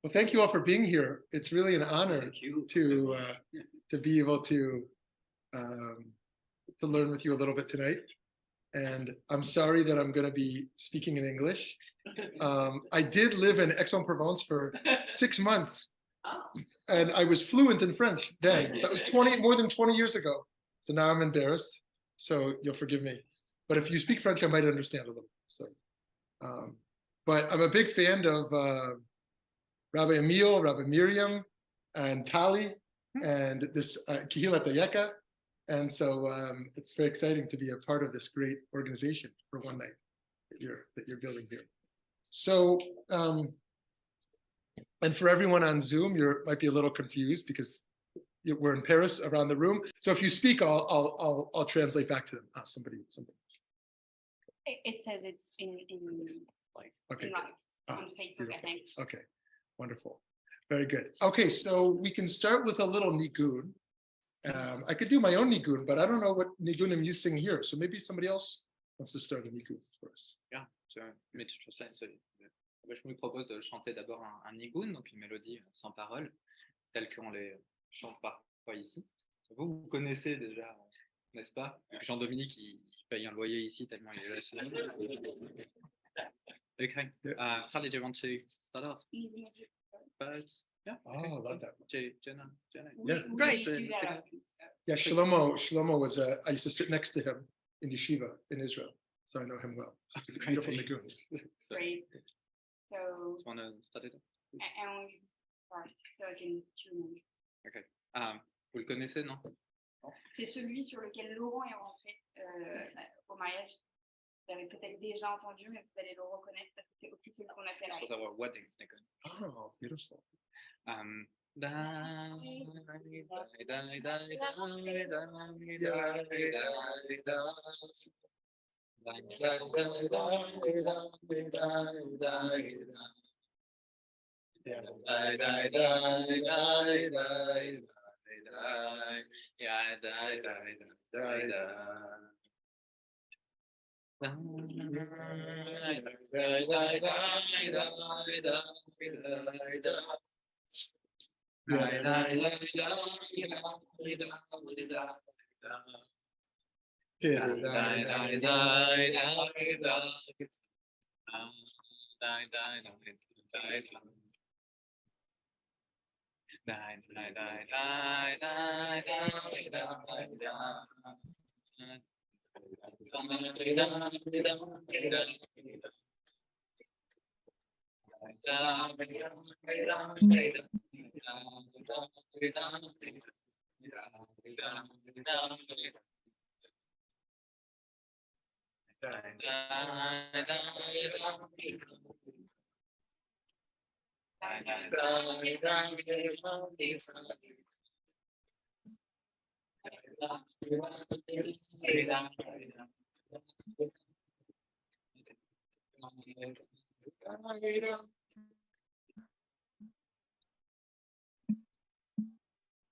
Well, thank you all for being here. It's really an honor to be able to learn with you a little bit tonight. And I'm sorry that I'm going to be speaking in English. I did live in Aix-en-Provence for 6 months, and I was fluent in French then. That was more than 20 years ago. So now I'm embarrassed. So you'll forgive me. But if you speak French, I might understand a little. So, but I'm a big fan of Rabbi Emil, Rabbi Miriam, and Tali, and this Kehillat Ayeka. And so it's very exciting to be a part of this great organization for one night that you're building here. So, and for everyone on Zoom, you might be a little confused because we're in Paris around the room. So if you speak, I'll translate back to them. Something. It says it's in live. Okay. In live on Facebook, beautiful. I think. Okay, wonderful. Very good. Okay, so we can start with a little nigun. I could do my own nigun, but I don't know what nigun I'm using here. So maybe somebody else wants to start a nigun for us. Yeah, mais de toute façon, je me propose de chanter d'abord un nigun, donc une mélodie sans paroles, telle qu'on les chante parfois ici. Vous connaissez déjà, n'est-ce pas? Jean-Dominique, il paye un loyer ici tellement il est là. Okay. Tali, do you want to start off? But yeah. Oh, I love that. Jenna. Yeah. Great. Yeah, Shlomo was I used to sit next to him in yeshiva in Israel, so I know him well. It's a beautiful nigun. Great. So, you want to start it? and we start so I can tune. Okay. Vous le connaissez, non? C'est celui sur lequel Laurent est rentré au mariage. Vous avez peut-être déjà entendu, mais vous allez le reconnaître parce que c'est aussi celui qu'on appelle. This was our wedding nigun. Oh, beautiful.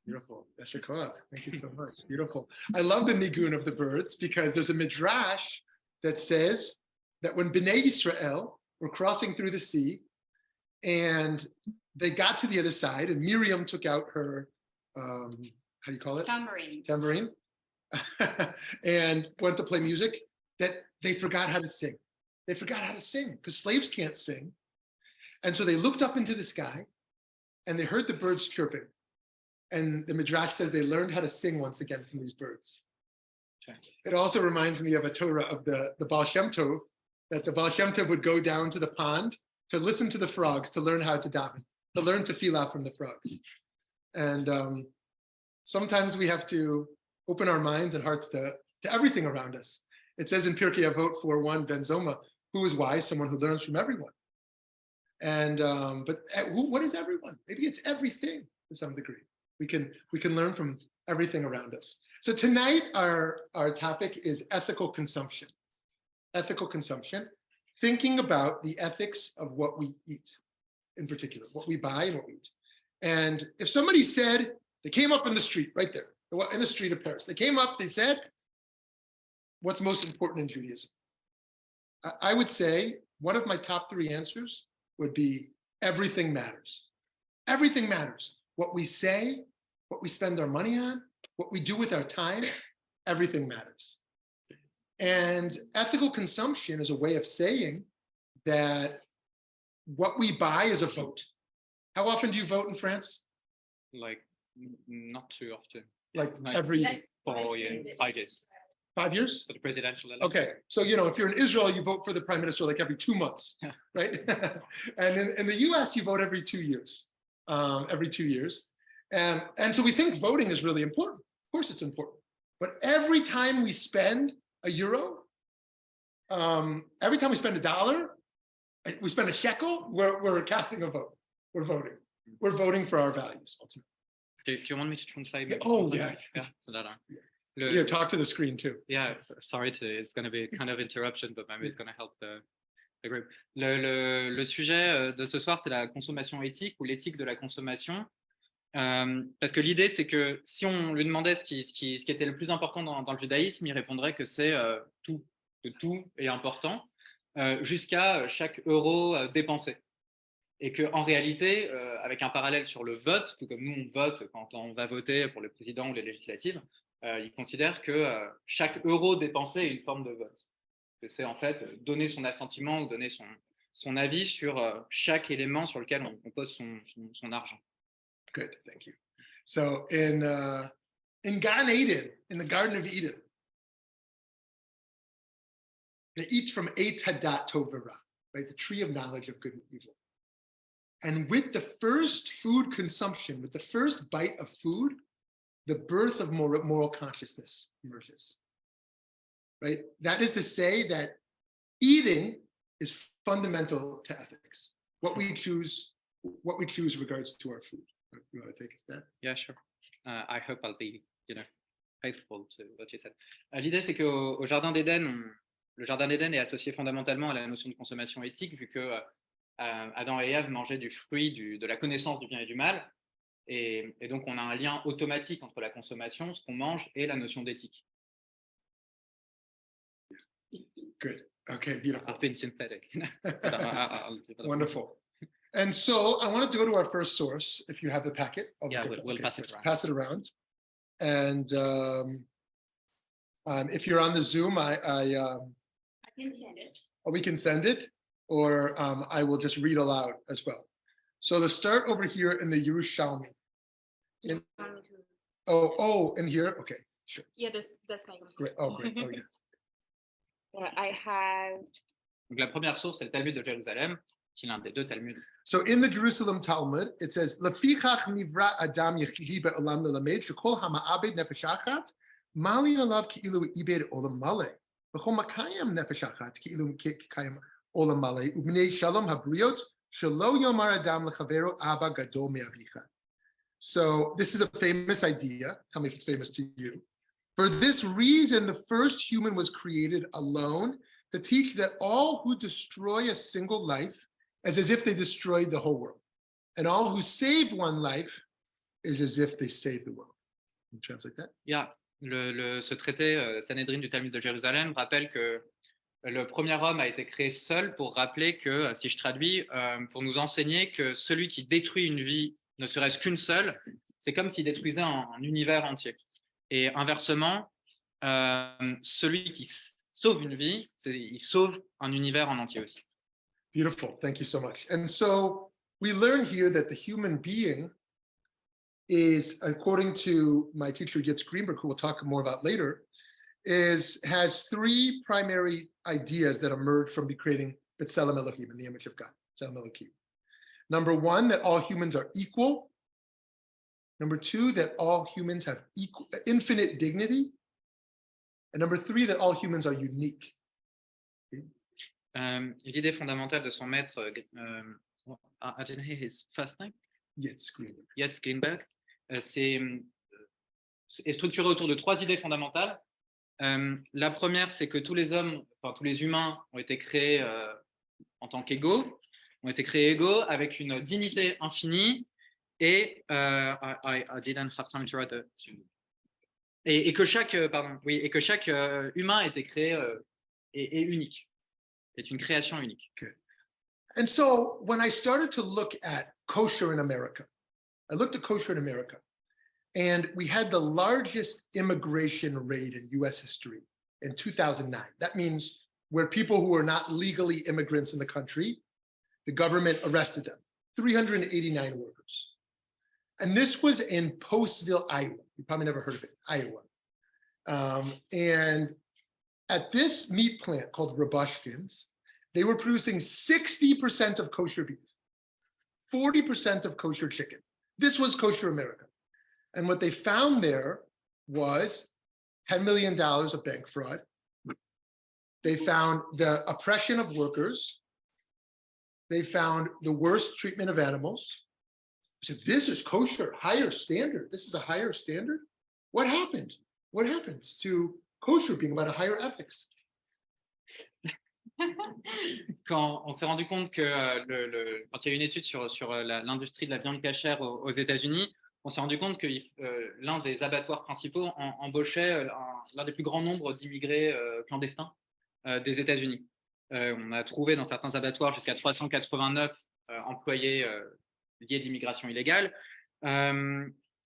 Beautiful. Thank you so much. Beautiful. I love the nigun of the birds because there's a midrash that says that when Bnei Yisrael were crossing through the sea and they got to the other side and Miriam took out her, how do you call it? Tambourine. And went to play music, that they forgot how to sing. They forgot how to sing because slaves can't sing. And so they looked up into the sky and they heard the birds chirping. And the Midrash says they learned how to sing once again from these birds. It also reminds me of a Torah of the Baal Shem Tov, that the Baal Shem Tov would go down to the pond to listen to the frogs, to learn how to daven, to learn to feel out from the frogs. And sometimes we have to open our minds and hearts to everything around us. It says in Pirkei Avot 4:1, Ben Zoma, who is wise? Someone who learns from everyone. And but what is everyone? Maybe it's everything to some degree. We can learn from everything around us. So tonight our topic is ethical consumption. Ethical consumption, thinking about the ethics of what we eat, in particular, what we buy and what we eat. And if somebody said, they came up in the street right there, in the street of Paris, they came up, they said, what's most important in Judaism? I would say one of my top 3 answers would be everything matters. Everything matters. What we say, what we spend our money on, what we do with our time, everything matters. And ethical consumption is a way of saying that what we buy is a vote. How often do you vote in France? Like, not too often. Like Like every 4 years, 5 years 5 years? for the presidential election. Okay, so if you're in Israel, you vote for the prime minister like every 2 months, right? And in the US, you vote every 2 years, every 2 years. And so we think voting is really important. Of course it's important. But every time we spend a euro, every time we spend $1, we spend a shekel, we're casting a vote. We're voting. We're voting for our values, ultimately. Do you want me to translate? Yeah, oh, yeah. So that, Here, talk to the screen too. Yeah, sorry it's going to be kind of interruption, but maybe it's going to help the group. Le sujet de ce soir, c'est la consommation éthique ou l'éthique de la consommation. Parce que l'idée, c'est que si on lui demandait ce qui était le plus important dans le judaïsme, il répondrait que c'est tout, que tout est important, jusqu'à chaque euro dépensé. Et qu'en réalité, avec un parallèle sur le vote, tout comme nous on vote quand on va voter pour le président ou les législatives, il considère que chaque euro dépensé est une forme de vote. Que c'est en fait donner son assentiment ou donner son avis sur chaque élément sur lequel on pose son argent. Good, thank you. So in Gan Eden, in the Garden of Eden, they eat from Eitz Hadat Tov V'Ra, right? The tree of knowledge of good and evil. And with the first food consumption, with the first bite of food, the birth of moral consciousness emerges, right? That is to say that eating is fundamental to ethics. What we choose regards to our food. You want to take a step? Yeah, sure. I hope I'll be, faithful to what you said. L'idée, c'est qu'au Jardin d'Éden, le Jardin d'Éden est associé fondamentalement à la notion de consommation éthique, vu que Adam et Ève mangeaient du fruit de la connaissance du bien et du mal. Et donc, on a un lien automatique entre la consommation, ce qu'on mange, et la notion d'éthique. Good. Okay, beautiful. I've been synthetic. Wonderful. And so I want to go to our first source, if you have the packet. Yeah, we'll pass it around. Pass it around. And if you're on the Zoom, I can send it. We can send it, or I will just read aloud as well. So let's start over here in the Yerushalmi. In here? Okay, sure. Yeah, that's my Great. Oh, great. Oh, yeah. I have... Donc la première source, c'est le Talmud de Jérusalem, qui est l'un des deux Talmuds. So in the Jerusalem Talmud, it says, "Lefichach nivra Adam yechihi be'olam lelamed shekol hama'abed nefesh achat mali alav ki'ilu ibed olam male v'chol makayam nefesh achat ki'ilu kayam olam male ubnei shalom habriot shelo yomar Adam lechavero abba gadol me'avicha." So this is a famous idea. Tell me if it's famous to you. For this reason, the first human was created alone, to teach that all who destroy a single life is as if they destroyed the whole world. And all who save one life is as if they saved the world. Can you translate that? Yeah. Ce traité Sanhedrin du Talmud de Jérusalem rappelle que le premier homme a été créé seul pour rappeler que, si je traduis, pour nous enseigner que celui qui détruit une vie, ne serait-ce qu'une seule, c'est comme s'il détruisait un univers entier. Et inversement, celui qui sauve une vie, il sauve un univers en entier aussi. Beautiful, thank you so much. And so we learn here that the human being is, according to my teacher Yitz Greenberg, who we'll talk more about later, has three primary ideas that emerge from creating B'Tselem Elohim, in the image of God, B'Tselem Elohim. Number one, that all humans are equal. Number two, that all humans have infinite dignity. And number three, that all humans are unique. L'idée fondamentale de son maître, I didn't hear his first name. Yitz Greenberg. Yitz Greenberg, est structurée autour de trois idées fondamentales. La première, c'est que tous les hommes, enfin tous les humains ont été créés en tant qu'égaux, ont été créés égaux avec une dignité infinie et I didn't have time to write the... et que chaque humain a été créé est unique, est une création unique. And so when I started to look at kosher in America. I looked at kosher in America, and we had the largest immigration rate in US history in 2009. That means where people who are not legally immigrants in the country, the government arrested them, 389 workers. And this was in Postville, Iowa. You probably never heard of it, Iowa. And at this meat plant called Rabushkin's, they were producing 60% of kosher beef, 40% of kosher chicken. This was kosher America. And what they found there was $10 million of bank fraud. They found the oppression of workers. They found the worst treatment of animals. I said, this is kosher, higher standard. This is a higher standard. What happened? What happens to kosher being about a higher ethics? Quand on s'est rendu compte que quand il y a eu une étude sur l'industrie de la viande cachère aux États-Unis, on s'est rendu compte que l'un des abattoirs principaux embauchait l'un des plus grands nombres d'immigrés clandestins des États-Unis. On a trouvé dans certains abattoirs jusqu'à 389 employés liés de l'immigration illégale.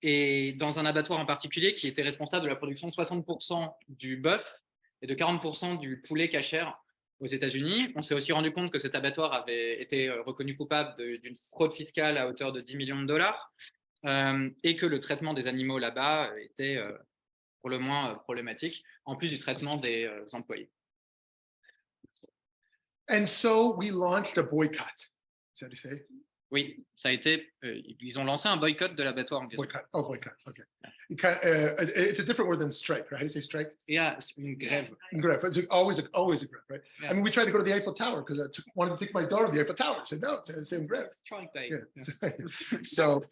Et dans un abattoir en particulier qui était responsable de la production de 60% du bœuf et de 40% du poulet cachère aux États-Unis. On s'est aussi rendu compte que cet abattoir avait été reconnu coupable d'une fraude fiscale à hauteur de $10 millions et que le traitement des animaux là-bas était pour le moins problématique, en plus du traitement des employés. And so we launched a boycott. Is that what you say? Oui, ça a été. Ils ont lancé un boycott de l'abattoir en question. Boycott. Oh, boycott. Okay. It's a different word than strike, right? How do you say strike? Yeah, une grève. Grève. It's always a grève, right? Yeah. I mean, we tried to go to the Eiffel Tower because I wanted to take my daughter to the Eiffel Tower. I said, no, it's the same grève. Strike day. Yeah. So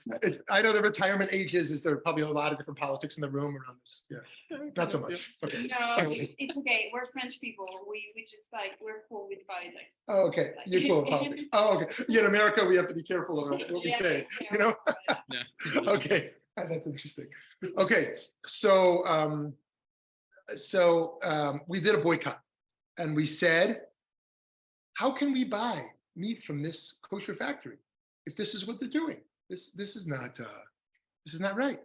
I know the retirement ages is there are probably a lot of different politics in the room around this. Yeah, not so much. Okay. No, it's okay. We're French people. We just like, we're cool with politics. Oh, okay. You're cool with politics. Oh, okay. Yeah, in America, we have to be careful about what we say, you know? Yeah. Okay, that's interesting. Okay, so we did a boycott, and we said, how can we buy meat from this kosher factory if this is what they're doing? This is not right.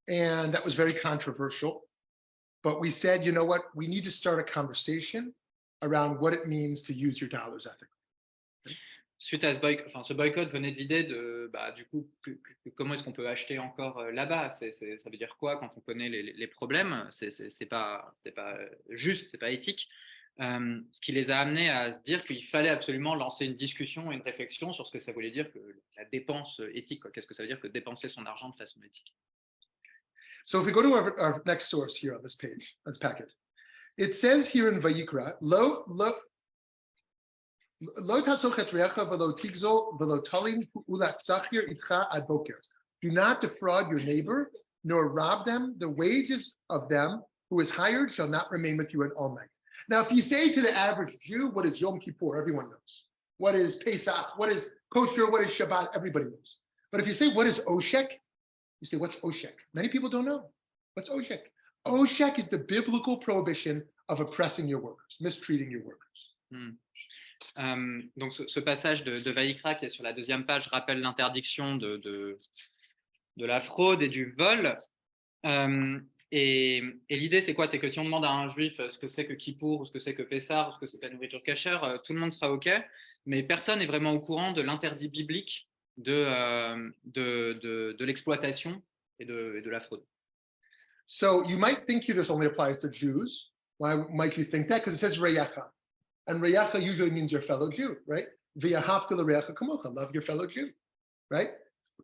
And that was very controversial. But we said, you know what? We need to start a conversation around what it means to use your dollars ethically. Suite à ce boycott venait de l'idée de, du coup, comment est-ce qu'on peut acheter encore là-bas? Ça veut dire quoi quand on connaît les problèmes? C'est pas juste, c'est pas éthique. Ce qui les a amenés à se dire qu'il fallait absolument lancer une discussion et une réflexion sur ce que ça voulait dire que la dépense éthique. Qu'est-ce que ça veut dire que dépenser son argent de façon éthique? So if we go to our next source here on this page, this packet, it says here in Vayikra, Lo tasochet recha velo tigzol velo talin ulat sachir itcha ad boker. Do not defraud your neighbor, nor rob them. The wages of them who is hired shall not remain with you at all night. Now, if you say to the average Jew, what is Yom Kippur? Everyone knows. What is Pesach? What is kosher? What is Shabbat? Everybody knows. But if you say, what is Oshek? You say, what's Oshek? Many people don't know. What's Oshek? Oshek is the biblical prohibition of oppressing your workers, mistreating your workers. Donc ce passage de Vayikra qui est sur la deuxième page rappelle l'interdiction de la fraude et du vol. Et l'idée c'est quoi? C'est que si on demande à un juif ce que c'est que Kippour, ou ce que c'est que Pessah, ou ce que c'est que la nourriture cachère, tout le monde sera OK, mais personne n'est vraiment au courant de l'interdit biblique de l'exploitation et de la fraude. So you might think this only applies to Jews. Why might you think that? Because it says reyacha. And reyacha usually means your fellow Jew, right? V'yahavta l'reyacha kamocha, love your fellow Jew, right?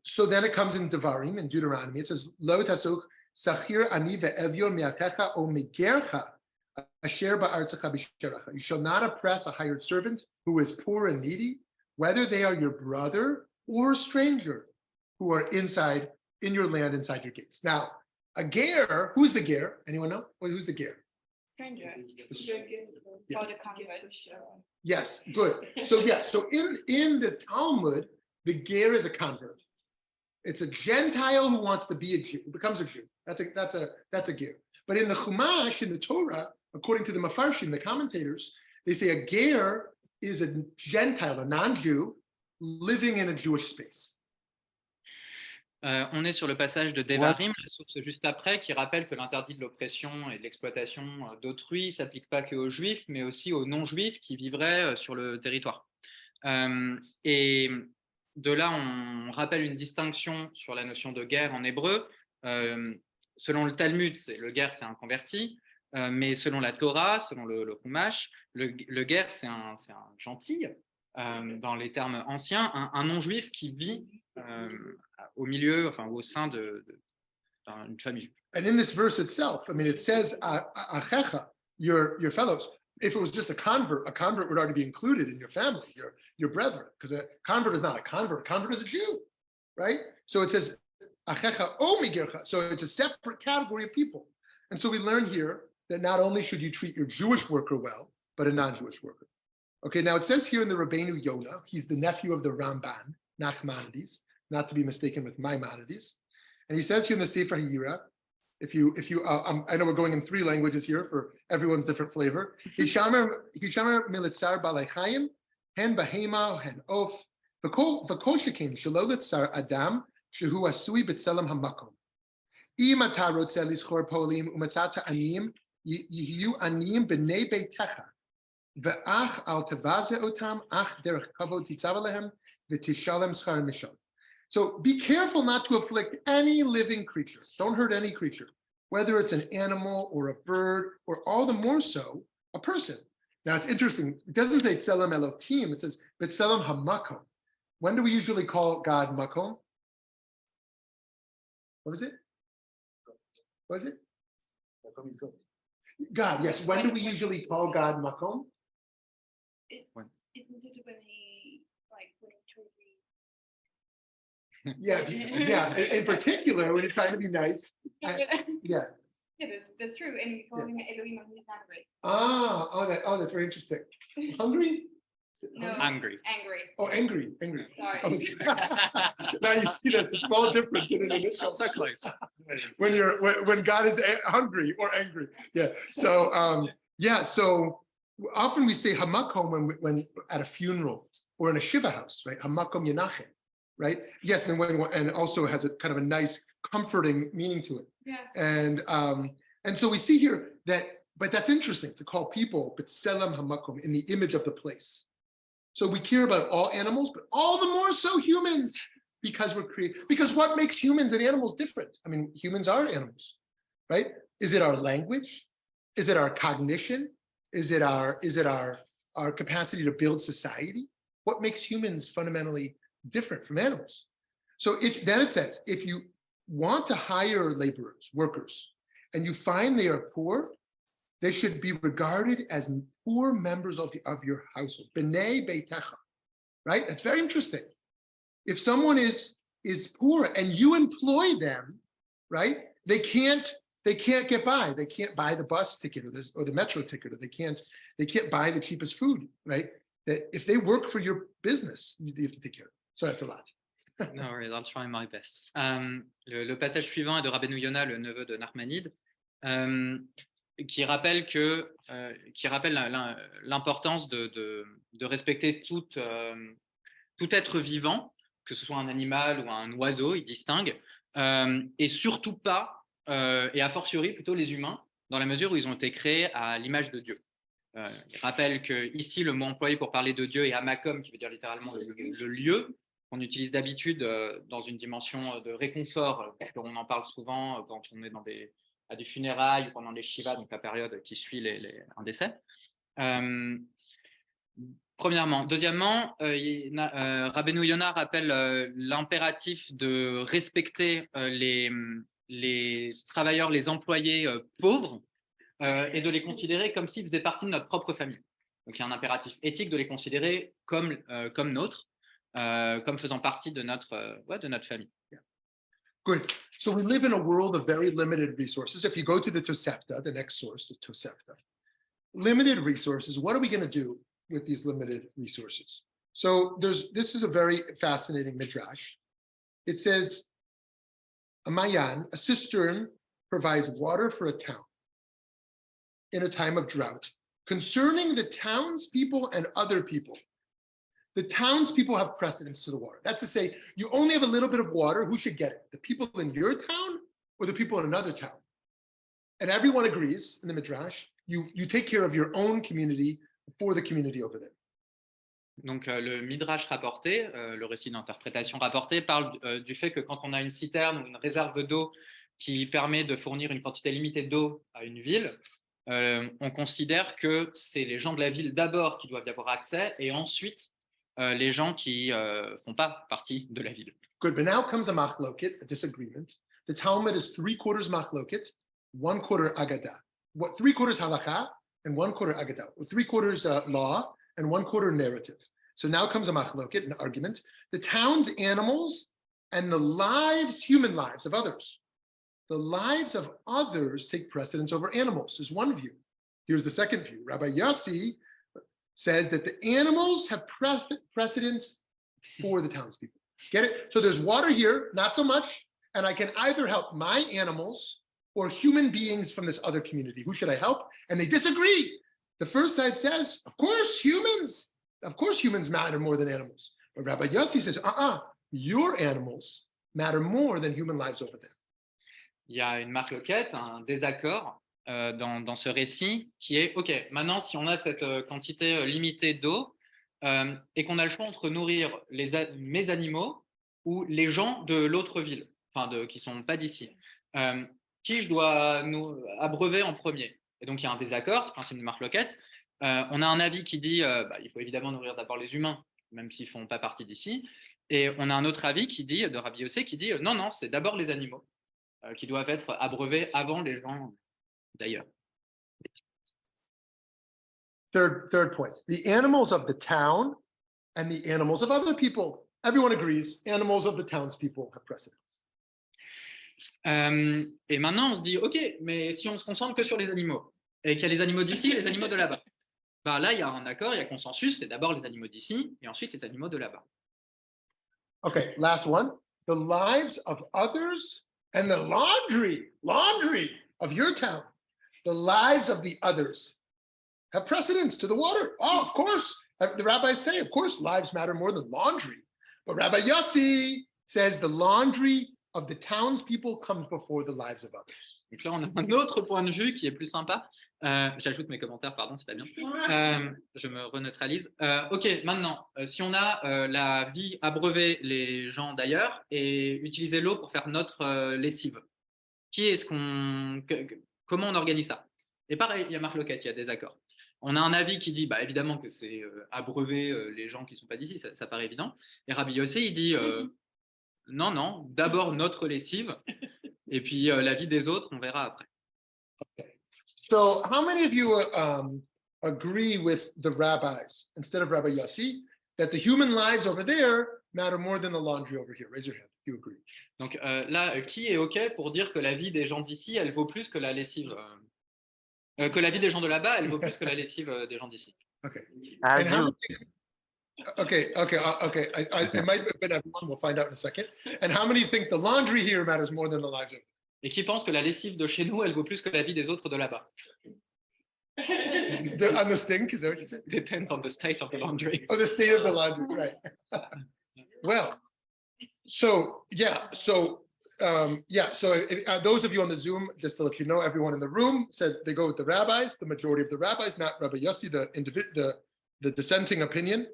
So then it comes in Devarim, in Deuteronomy, it says, Lo tasuk sachir ani ve'evyon me'achecha o megercha asher ba'artzecha b'sherecha. You shall not oppress a hired servant who is poor and needy, whether they are your brother or a stranger who are inside, in your land, inside your gates. Now, a ger, who's the ger? Anyone know? Well, who's the ger? Stranger. Yeah. For the convert. Yes, good. So yeah, so in the Talmud, the ger is a convert. It's a Gentile who wants to be a Jew, who becomes a Jew. That's a ger. But in the Chumash, in the Torah, according to the Mefarshim, the commentators, they say a ger is a Gentile, a non-Jew, living in a Jewish space. On est sur le passage de Devarim, la source juste après, qui rappelle que l'interdit de l'oppression et de l'exploitation d'autrui ne s'applique pas qu'aux juifs, mais aussi aux non-juifs qui vivraient sur le territoire. Et de là, on rappelle une distinction sur la notion de guerre en hébreu. Selon le Talmud, le guerre, c'est un converti, mais selon la Torah, selon le Chumash, le guerre, c'est un gentil, dans les termes anciens, un non-juif qui vit au milieu, enfin au sein d'une famille juive. And in this verse itself, I mean, it says, achecha, your fellows. If it was just a convert would already be included in your family, your brethren, because a convert is not a convert is a Jew, right? So it says, achecha o migircha, so it's a separate category of people. And so we learn here that not only should you treat your Jewish worker well, but a non-Jewish worker. Okay, now it says here in the Rabbeinu Yonah, he's the nephew of the Ramban, Nachmanides, not to be mistaken with Maimonides. And he says here in the Sefer Hayira, if you, I know we're going in 3 languages here for everyone's different flavor. Hishamer militzar balei chayim, hen bahema, hen of, v'kol shekin shelo litzar adam, shehu asui b'tzelem hamakom. Im ata rotzeh lischor polim umatzata aniyim, yihiyu aniyim b'nei beitecha. Ve'ach al tevaze otam, ach derech kavod titzav alehem, v'tishalem schar mishal. So be careful not to afflict any living creature. Don't hurt any creature, whether it's an animal or a bird, or all the more so, a person. Now it's interesting. It doesn't say tzelem Elohim. It says tzelem hamakom. When do we usually call God makom? What was it? What was it? God, yes. When do we usually call God makom? Isn't it when he truly? Yeah. In particular, when he's trying to be nice. Yeah. Yeah, that's true. And we call him Elohim when he's hungry. That's very interesting. Hungry? No, Angry. Angry. Oh, angry. Sorry. Okay. Now you see that's a small difference in an initial. So close. When God is hungry or angry. Yeah. So so often we say hamakom when at a funeral or in a shiva house, right? Hamakom yenachem, right? Yes, and also has a kind of a nice, comforting meaning to it. Yeah. And so we see here but that's interesting to call people b'tzelem hamakom, in the image of the place. So we care about all animals, but all the more so humans, because we're because what makes humans and animals different? I mean, humans are animals, right? Is it our language? Is it our cognition? Is it our capacity to build society? What makes humans fundamentally different from animals? So then it says, if you want to hire laborers, workers, and you find they are poor, they should be regarded as poor members of your household. B'nei beitecha, right? That's very interesting. If someone is poor and you employ them, right? They can't get by. They can't buy the bus ticket or the metro ticket, or they can't buy the cheapest food, right? That if they work for your business, you have to take care of it. So that's a lot. No worries, I'll try my best. Le passage suivant est de Rabbeinu Yonah, le neveu de Nachmanide, qui rappelle l'importance de respecter tout être vivant, que ce soit un animal ou un oiseau, il distingue, et surtout pas, et a fortiori plutôt les humains, dans la mesure où ils ont été créés à l'image de Dieu. Il rappelle que ici le mot employé pour parler de Dieu est hamakom, qui veut dire littéralement le lieu, qu'on utilise d'habitude dans une dimension de réconfort, on en parle souvent quand on est à des funérailles ou pendant les shivas, donc la période qui suit un décès. Premièrement. Deuxièmement, Rabbeinu Yonah rappelle l'impératif de respecter les travailleurs, les employés pauvres, et de les considérer comme s'ils faisaient partie de notre propre famille. Donc il y a un impératif éthique de les considérer comme nôtres, comme faisant partie de notre famille. Yeah. Good. So we live in a world of very limited resources. If you go to the Tosefta, the next source is Tosefta. Limited resources. What are we going to do with these limited resources? So this is a very fascinating midrash. It says, a mayan, a cistern, provides water for a town in a time of drought. Concerning the townspeople and other people, the townspeople have precedence to the water. That's to say, you only have a little bit of water. Who should get it? The people in your town or the people in another town? And everyone agrees in the Midrash, you take care of your own community for the community over there. Donc, le Midrash rapporté, le récit d'interprétation rapporté, parle du fait que quand on a une citerne ou une réserve d'eau qui permet de fournir une quantité limitée d'eau à une ville, on considère que c'est les gens de la ville d'abord qui doivent y avoir accès et ensuite les gens qui ne font pas partie de la ville. Good, but now comes a machloket, a disagreement. The Talmud is 3/4 machloket, 1/4 agada. What 3/4 halakha and 1/4 agada. 3/4 law and 1/4 narrative. So now comes a machloket, an argument. The town's animals and the lives, human lives of others. The lives of others take precedence over animals, is one view. Here's the second view. Rabbi Yossi says that the animals have precedence for the townspeople. Get it? So there's water here, not so much, and I can either help my animals or human beings from this other community. Who should I help? And they disagree. The first side says, of course, humans matter more than animals. But Rabbi Yossi says, your animals matter more than human lives over there. Il y a une marloquette, un désaccord dans ce récit qui est, OK, maintenant, si on a cette quantité limitée d'eau et qu'on a le choix entre nourrir mes animaux ou les gens de l'autre ville, enfin qui ne sont pas d'ici, qui je dois abreuver en premier? Et donc, il y a un désaccord, c'est le principe de marloquette. On a un avis qui dit il faut évidemment nourrir d'abord les humains, même s'ils ne font pas partie d'ici. Et on a un autre avis qui dit, de Rabbi Yossé, qui dit non, c'est d'abord les animaux qui doivent être abreuvés avant les gens d'ailleurs. Third point, the animals of the town and the animals of other people. Everyone agrees, animals of the townspeople have precedence. Et maintenant, on se dit, OK, mais si on se concentre que sur les animaux, et qu'il y a les animaux d'ici et les animaux de là-bas, là, il y a un accord, il y a consensus, c'est d'abord les animaux d'ici et ensuite les animaux de là-bas. Okay, last one. The lives of others and the laundry of your town, the lives of the others have precedence to the water. Oh, of course. The rabbis say, of course, lives matter more than laundry. But Rabbi Yossi says the laundry of the townspeople comes before the lives of others. Donc là, on a un autre point de vue qui est plus sympa. J'ajoute mes commentaires, pardon, c'est pas bien. Je me reneutralise. OK, maintenant, si on a la vie abreuver les gens d'ailleurs et utiliser l'eau pour faire notre lessive, comment on organise ça? Et pareil, il y a marloquette, il y a des accords. On a un avis qui dit, évidemment que c'est abreuver les gens qui ne sont pas d'ici, ça paraît évident. Et Rabbi Yossé, il dit, non, d'abord notre lessive, et puis la vie des autres, on verra après. Okay. So how many of you agree with the rabbis, instead of Rabbi Yossi, that the human lives over there matter more than the laundry over here? Raise your hand if you agree. Donc là, qui est OK pour dire que la vie des gens d'ici, elle vaut plus que la lessive que la vie des gens de là-bas, elle vaut plus que la lessive des gens d'ici. Okay. I And how do. many, okay. It might have been everyone. We'll find out in a second. And how many think the laundry here matters more than the lives of? Et qui pense que la lessive de chez nous, elle vaut plus que la vie des autres de là-bas? On the stink, is that what you said? Depends on the state of the laundry. Oh, the state of the laundry, right? Well, so those of you on the Zoom, just to let you know, everyone in the room said they go with the rabbis, the majority of the rabbis, not Rabbi Yossi, the dissenting opinion,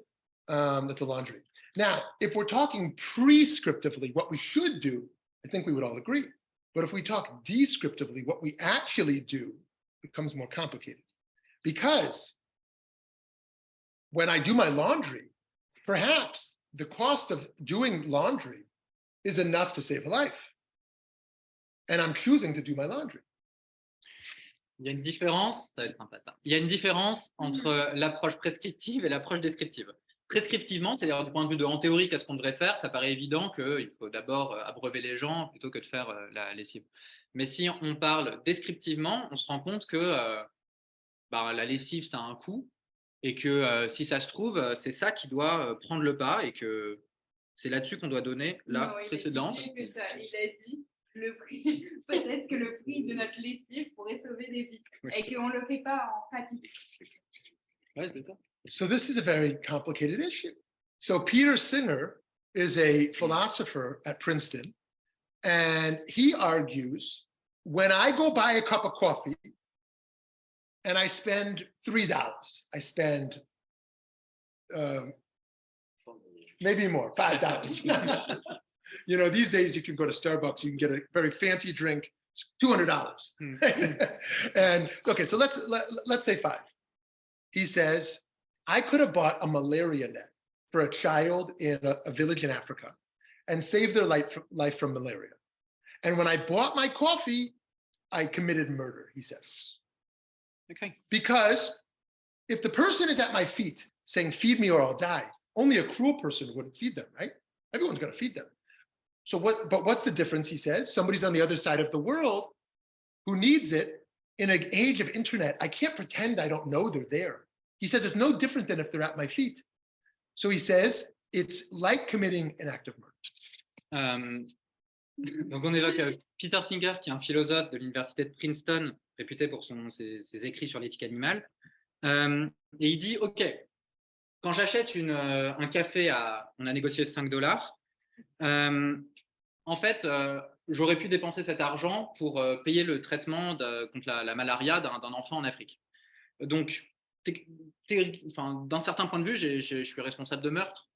that the laundry. Now, if we're talking prescriptively, what we should do, I think we would all agree. But if we talk descriptively, what we actually do becomes more complicated. Because when I do my laundry, perhaps the cost of doing laundry is enough to save a life. And I'm choosing to do my laundry. Il y a une différence, ça va être sympa ça. Il y a une différence entre l'approche prescriptive et l'approche descriptive. Prescriptivement, c'est-à-dire du point de vue de en théorie, qu'est-ce qu'on devrait faire, ça paraît évident qu'il faut d'abord abreuver les gens plutôt que de faire la lessive. Mais si on parle descriptivement, on se rend compte que la lessive, ça a un coût et que si ça se trouve, c'est ça qui doit prendre le pas et que c'est là-dessus qu'on doit donner la précédence. Il a dit le prix, peut-être que le prix de notre lessive pourrait sauver des vies et qu'on ne le fait pas en pratique. Ouais, c'est ça. So this is a very complicated issue. So Peter Singer is a philosopher at Princeton, and he argues, when I go buy a cup of coffee and I spend $3, I spend maybe more, $5. You know, these days you can go to Starbucks, you can get a very fancy drink, it's $200. And okay, so let's say 5. He says, I could have bought a malaria net for a child in a village in Africa and saved their life from malaria. And when I bought my coffee, I committed murder, he says. Okay. Because if the person is at my feet saying, feed me or I'll die, only a cruel person wouldn't feed them, right? Everyone's going to feed them. So what's the difference, he says? Somebody's on the other side of the world who needs it. In an age of internet, I can't pretend I don't know they're there. He says it's no different than if they're at my feet. So he says it's like committing an act of murder. Donc on évoque Peter Singer, qui est un philosophe de l'université de Princeton, réputé pour ses écrits sur l'éthique animale. Et il dit, OK, quand j'achète un café on a négocié $5, en fait, j'aurais pu dépenser cet argent pour payer le traitement contre la malaria d'un enfant en Afrique. Donc, d'un certain point de vue, je suis responsable de meurtre.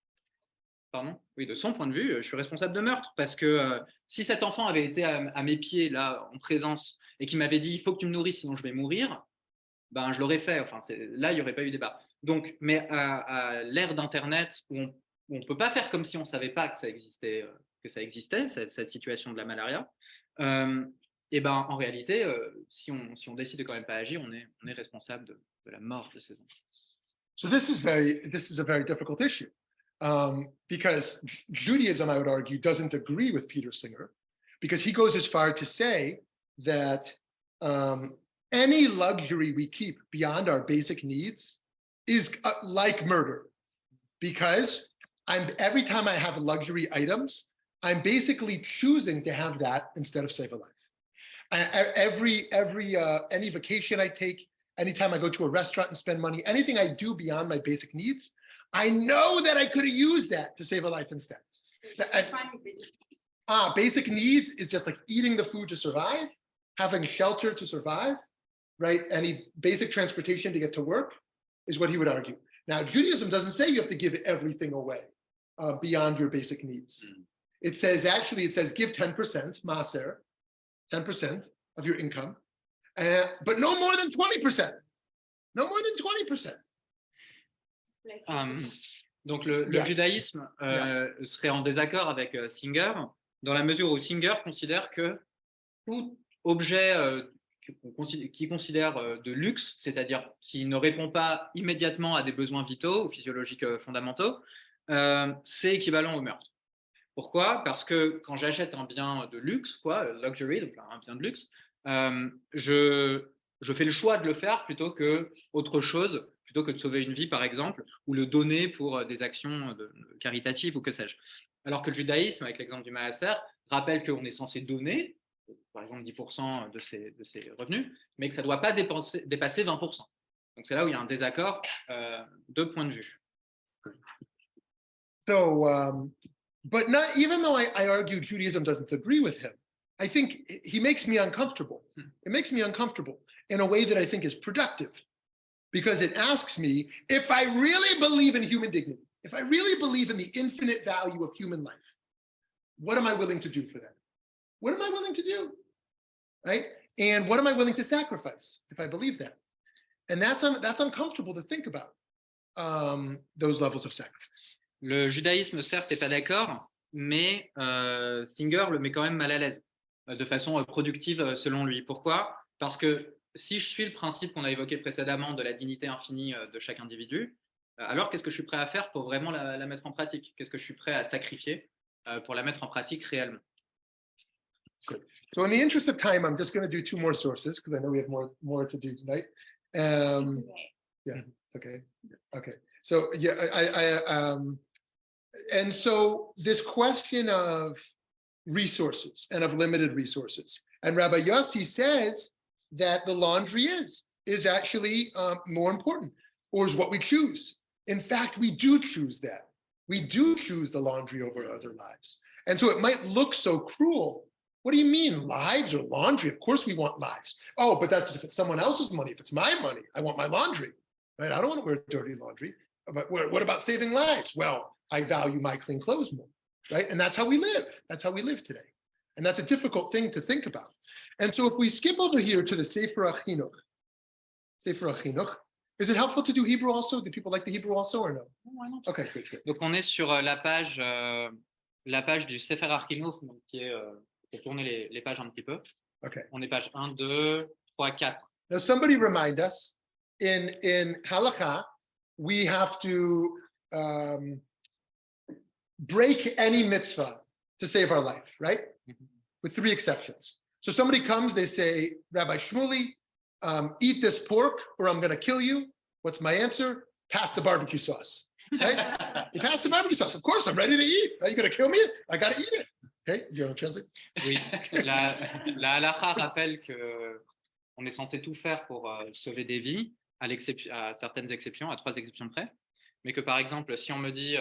Pardon ? Oui, de son point de vue, je suis responsable de meurtre parce que si cet enfant avait été à mes pieds, là, en présence, et qu'il m'avait dit « il faut que tu me nourrisses, sinon je vais mourir », ben, je l'aurais fait. Enfin, là, il n'y aurait pas eu débat. Donc, mais à l'ère d'Internet, où on ne peut pas faire comme si on ne savait pas que ça existait, cette situation de la malaria, et ben, en réalité, si on décide de quand même pas agir, on est responsable de la mort de ces enfants. So this is a very difficult issue. Because Judaism, I would argue, doesn't agree with Peter Singer, because he goes as far to say that any luxury we keep beyond our basic needs is like murder, because every time I have luxury items, I'm basically choosing to have that instead of save a life. Any vacation I take, anytime I go to a restaurant and spend money, anything I do beyond my basic needs, I know that I could have used that to save a life instead. Basic needs is just like eating the food to survive, having shelter to survive, right? Any basic transportation to get to work is what he would argue. Now, Judaism doesn't say you have to give everything away beyond your basic needs. It says give 10%, maser, 10% of your income, but no more than 20%. No more than 20%. Donc le judaïsme serait en désaccord avec Singer, dans la mesure où Singer considère que tout objet qui considère de luxe, c'est-à-dire qui ne répond pas immédiatement à des besoins vitaux ou physiologiques fondamentaux, c'est équivalent au meurtre. Pourquoi ? Parce que quand j'achète un bien de luxe, luxury, donc un bien de luxe, je fais le choix de le faire plutôt que autre chose, plutôt que de sauver une vie, par exemple, ou le donner pour des actions caritatives ou que sais-je. Alors que le judaïsme, avec l'exemple du maaser, rappelle qu'on est censé donner, par exemple 10% de ses revenus, mais que ça ne doit pas dépasser 20%. Donc c'est là où il y a un désaccord de point de vue. So, but not even though I argue Judaism doesn't agree with him, I think he makes me uncomfortable. It makes me uncomfortable in a way that I think is productive, because it asks me, if I really believe in human dignity, if I really believe in the infinite value of human life, what am I willing to do for that? What am I willing to do, right? And what am I willing to sacrifice if I believe that? And that's uncomfortable to think about, those levels of sacrifice. Le judaïsme, certes, n'est pas d'accord, mais Singer le met quand même mal à l'aise, de façon productive selon lui. Pourquoi ? Parce que si je suis le principe qu'on a évoqué précédemment de la dignité infinie de chaque individu, alors qu'est-ce que je suis prêt à faire pour vraiment la mettre en pratique ? Qu'est-ce que je suis prêt à sacrifier pour la mettre en pratique réellement ? Good. So in the interest of time, I'm just going to do 2 more sources because I know we have more to do tonight. Yeah. Okay. So yeah, and so this question of resources and of limited resources, and Rabbi Yossi says that the laundry is actually more important, or is what we choose. In fact, we do choose that. We do choose the laundry over other lives. And so it might look so cruel. What do you mean, lives or laundry? Of course we want lives. Oh, but that's if it's someone else's money. If it's my money, I want my laundry, right? I don't want to wear dirty laundry. But what about saving lives? Well, I value my clean clothes more, right? And that's how we live. That's how we live today. And that's a difficult thing to think about. And so if we skip over here to the Sefer HaChinuch, is it helpful to do Hebrew also? Do people like the Hebrew also or no? Okay, good, good. Donc on est sur la page du Sefer HaChinuch, donc qui est pour tourner les pages un petit peu. Okay. On est page 1, 2, 3, 4. Now somebody remind us, in halakha, we have to break any mitzvah to save our life, right? Mm-hmm. With 3 exceptions. So somebody comes, they say, Rabbi Shmuly, eat this pork or I'm going to kill you. What's my answer? Pass the barbecue sauce, right? You pass the barbecue sauce. Of course, I'm ready to eat. Are you going to kill me? I got to eat it. Okay, you want to translate? Oui, la halakha rappelle qu'on est censé tout faire pour sauver des vies, à certaines exceptions, à 3 exceptions près. Mais que par exemple, si on me dit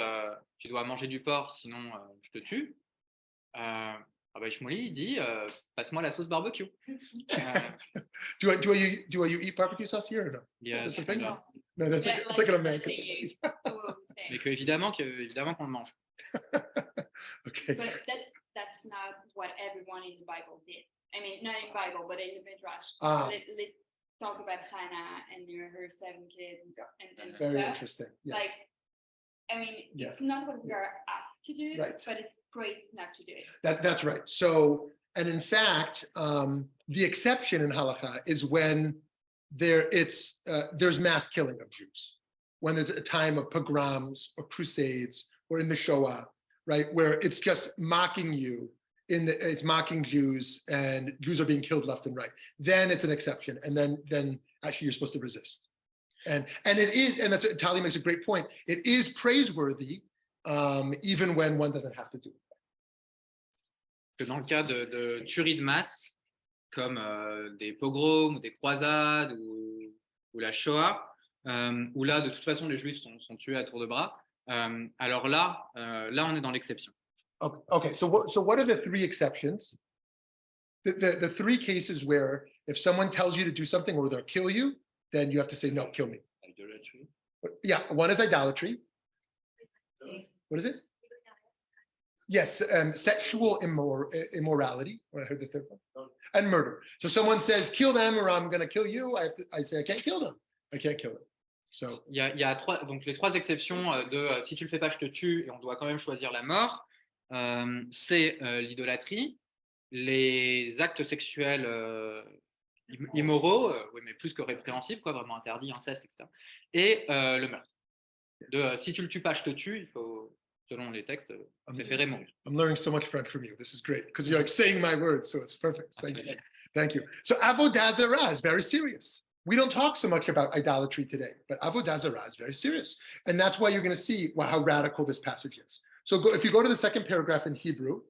tu dois manger du porc, sinon je te tue, Rabbi Shmuly dit passe-moi la sauce barbecue. Do you eat barbecue sauce here or no? Yeah, Is that something? no. No, that's Yeah, it's like an American they thing. use. Mais que évidemment qu'on le mange. Okay. But that's not what everyone in the Bible did. I mean, not in the Bible, but in the Midrash. Let's talk about Hannah and her 7 kids. Yeah. And Very stuff. interesting. Yeah. Like, I mean, it's not what we are asked to do, Right. but it's praised not to do it. That's right. So, and in fact, the exception in halakha is when there's mass killing of Jews, when there's a time of pogroms or crusades or in the Shoah, right, where it's just mocking you. It's mocking Jews and Jews are being killed left and right. Then it's an exception, and then actually you're supposed to resist. And it is, and Tali makes a great point. It is praiseworthy, even when one doesn't have to do it. Que dans le cas de tueries de masse, comme des pogroms ou des croisades ou la Shoah, où là de toute façon les Juifs sont tués à tour de bras, alors là on est dans l'exception. Okay. So what are the 3 exceptions? The 3 cases where if someone tells you to do something or they'll kill you, then you have to say, no, kill me. Idolatry. Yeah, one is idolatry. What is it? Yes, sexual immorality. I heard the 3rd one. And murder. So someone says, kill them or I'm going to kill you. I say, I can't kill them. I can't kill them. So. Il y a 3, donc les 3 exceptions de si tu le fais pas, je te tue, et on doit quand même choisir la mort. C'est l'idolâtrie, les actes sexuels immoraux, oui, mais plus que répréhensibles, quoi, vraiment interdits, inceste, etc. Et le meurtre. Si tu le tues pas, je te tue, il faut, selon les textes, préférer mourir. I'm learning so much French from you. This is great because you're like saying my words, so it's perfect. Thank you. Thank you. So Avodah Zarah is very serious. We don't talk so much about idolatry today, but Avodah Zarah is very serious. And that's why you're going to see how radical this passage is. So if you go to the 2nd paragraph in Hebrew,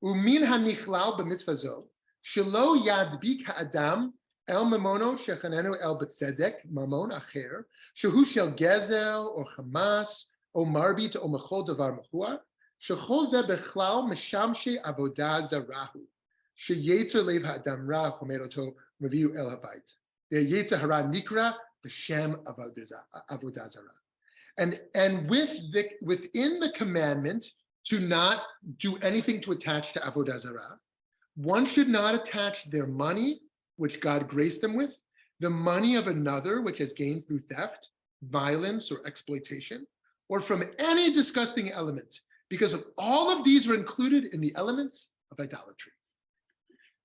Umin hanichlal b'mitzvah zo, shelo yadbik ha'adam el mamono shechanenu el b'tzedek mamon acher, shehu shel gezel or hamas or marbit or mechol davar mechuar, shechol ze bechlal meshamshe avodah zarahu, sheyetzer lev ha'adam ra chomeroto meviu el habayit. The yetzer hara nikra b'shem avodah zarah. And within the commandment to not do anything to attach to Avodah Zarah, one should not attach their money, which God graced them with, the money of another, which has gained through theft, violence, or exploitation, or from any disgusting element, because of all of these are included in the elements of idolatry.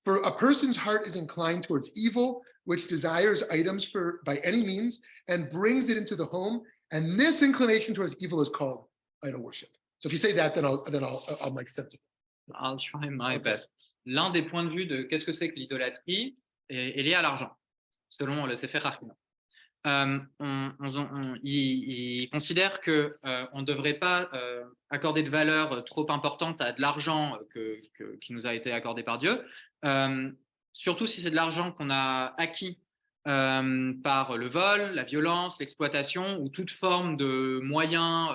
For a person's heart is inclined towards evil, which desires items by any means and brings it into the home. And this inclination towards evil is called idol worship. So if you say that, then I'll make sense of it. I'll try my best. L'un des points de vue de qu'est-ce que c'est que l'idolâtrie est lié à l'argent, selon le Sefer HaChinuch. Il considère qu'on ne devrait pas accorder de valeur trop importante à de l'argent qui nous a été accordé par Dieu, surtout si c'est de l'argent qu'on a acquis par le vol, la violence, l'exploitation ou toute forme de moyens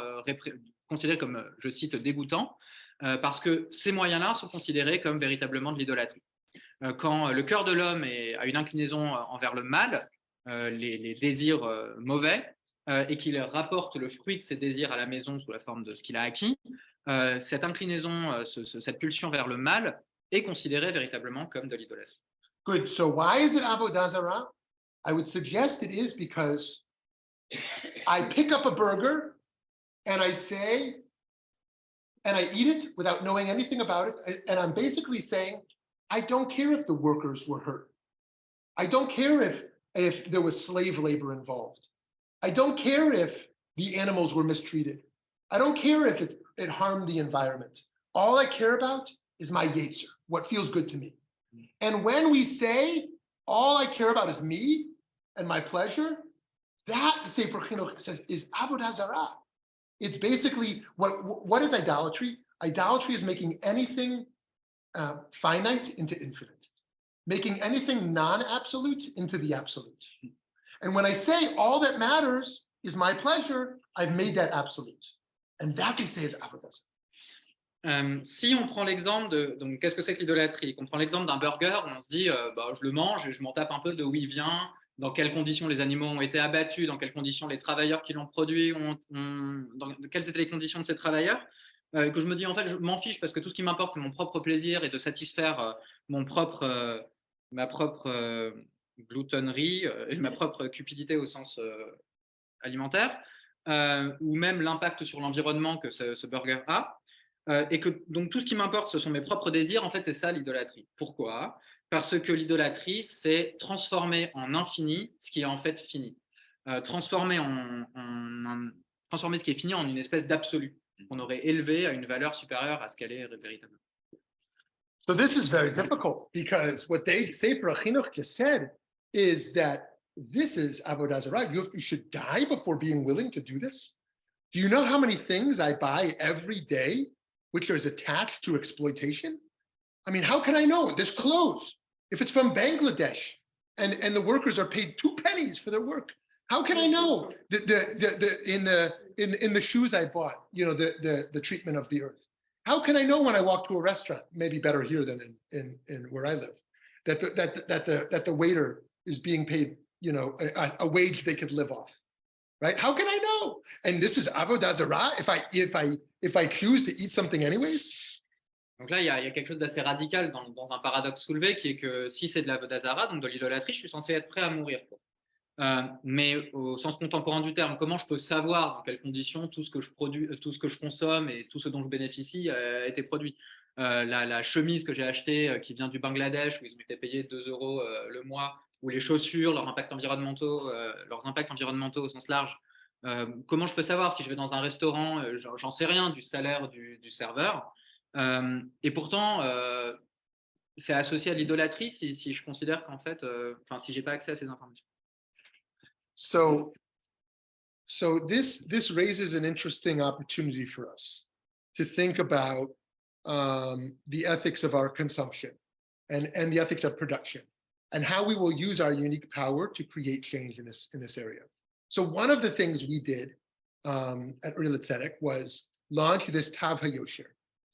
considéré comme, je cite, dégoûtant, parce que ces moyens-là sont considérés comme véritablement de l'idolâtrie. Quand le cœur de l'homme a une inclinaison envers le mal, les désirs mauvais, et qu'il rapporte le fruit de ses désirs à la maison sous la forme de ce qu'il a acquis, cette inclinaison, cette pulsion vers le mal est considérée véritablement comme de l'idolâtrie. Good. So why is it avodah zarah? I would suggest it is because I pick up a burger and I say, and I eat it without knowing anything about it. And I'm basically saying, I don't care if the workers were hurt. I don't care if there was slave labor involved. I don't care if the animals were mistreated. I don't care if it harmed the environment. All I care about is my yetzer, what feels good to me. And when we say, all I care about is me and my pleasure, that, Sefer Chinuch says, is avodah zarah. It's basically, what is idolatry? Idolatry is making anything finite into infinite, making anything non-absolute into the absolute. And when I say all that matters is my pleasure, I've made that absolute. And that they say is avodah zarah. Si on prend l'exemple donc qu'est-ce que c'est que l'idolâtrie? On prend l'exemple d'un burger, on se dit, je le mange et je m'en tape un peu de où il vient, dans quelles conditions les animaux ont été abattus, dans quelles conditions les travailleurs qui l'ont produit, quelles étaient les conditions de ces travailleurs, que je me dis en fait je m'en fiche parce que tout ce qui m'importe c'est mon propre plaisir et de satisfaire ma propre gloutonnerie et ma propre cupidité au sens alimentaire, ou même l'impact sur l'environnement que ce burger a. Et que donc tout ce qui m'importe, ce sont mes propres désirs. En fait, c'est ça l'idolâtrie. Pourquoi? Parce que l'idolâtrie, c'est transformer en infini ce qui est en fait fini. Transformer ce qui est fini en une espèce d'absolu qu'on aurait élevé à une valeur supérieure à ce qu'elle est véritablement. So this is very difficult because what they say for Chinuch just said is that this is avodah zarah. You should die before being willing to do this. Do you know how many things I buy every day which is attached to exploitation? I mean, how can I know? This clothes, if it's from Bangladesh and the workers are paid 2 pennies for their work, how can I know in the shoes I bought, the treatment of the earth? How can I know when I walk to a restaurant, maybe better here than in where I live, that the waiter is being paid, a wage they could live off? Right? How can I know? And this is avodah zarah if I choose to eat something anyways. Donc là, il y a quelque chose d'assez radical dans un paradoxe soulevé qui est que si c'est de l'avodah zarah, donc de l'idolâtrie, je suis censé être prêt à mourir. Mais au sens contemporain du terme, comment je peux savoir dans quelles conditions tout ce que je produis, tout ce que je consomme et tout ce dont je bénéficie a été produit? La chemise que j'ai achetée qui vient du Bangladesh où ils ont été payés 2 € le mois, ou les chaussures, leurs impacts environnementaux au sens large. Comment je peux savoir si je vais dans un restaurant, j'en sais rien du salaire du serveur. Et pourtant, c'est associé à l'idolâtrie si je considère qu'en fait, si j'ai pas accès à ces informations. So this raises an interesting opportunity for us to think about the ethics of our consumption and the ethics of production, and how we will use our unique power to create change in this area. So one of the things we did at Real Tzedek was launch this Tav HaYosher,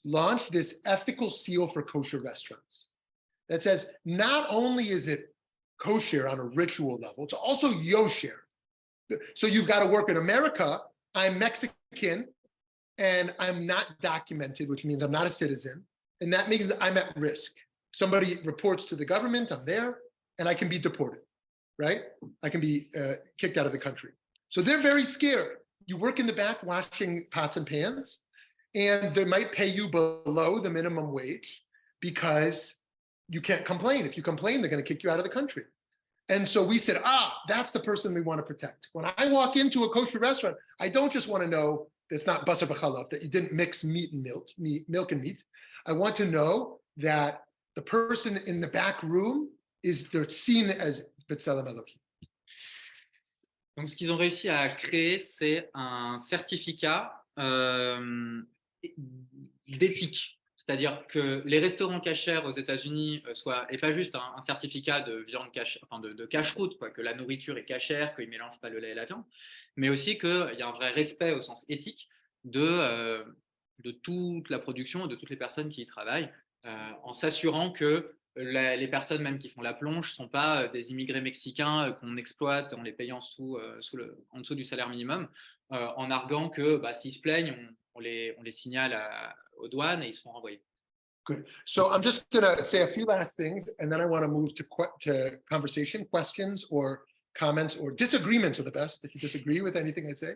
launch this ethical seal for kosher restaurants that says not only is it kosher on a ritual level, it's also yosher. So you've got to work in America. I'm Mexican and I'm not documented, which means I'm not a citizen. And that means I'm at risk. Somebody reports to the government, I'm there, and I can be deported, right? I can be kicked out of the country. So they're very scared. You work in the back washing pots and pans, and they might pay you below the minimum wage because you can't complain. If you complain, they're going to kick you out of the country. And so we said, that's the person we want to protect. When I walk into a kosher restaurant, I don't just want to know it's not basar b'chalav, that you didn't mix milk and meat. I want to know that the person in the back room they're seen as B'Tselem Elohim. Donc, ce qu'ils ont réussi à créer, c'est un certificat d'éthique. C'est-à-dire que les restaurants cachers aux États-Unis et pas juste un certificat de viande de cache-route, que la nourriture est cachère, qu'ils ne mélangent pas le lait et la viande, mais aussi qu'il y a un vrai respect au sens éthique de toute la production et de toutes les personnes qui y travaillent, en s'assurant que les personnes même qui font la plonge ne sont pas des immigrés mexicains qu'on exploite en les payant en dessous du salaire minimum, en arguant que s'ils se plaignent, on les signale aux douanes et ils seront renvoyés. Good. So I'm just going to say a few last things, and then I want to move to conversation, questions, or comments, or disagreements are the best, if you disagree with anything I say.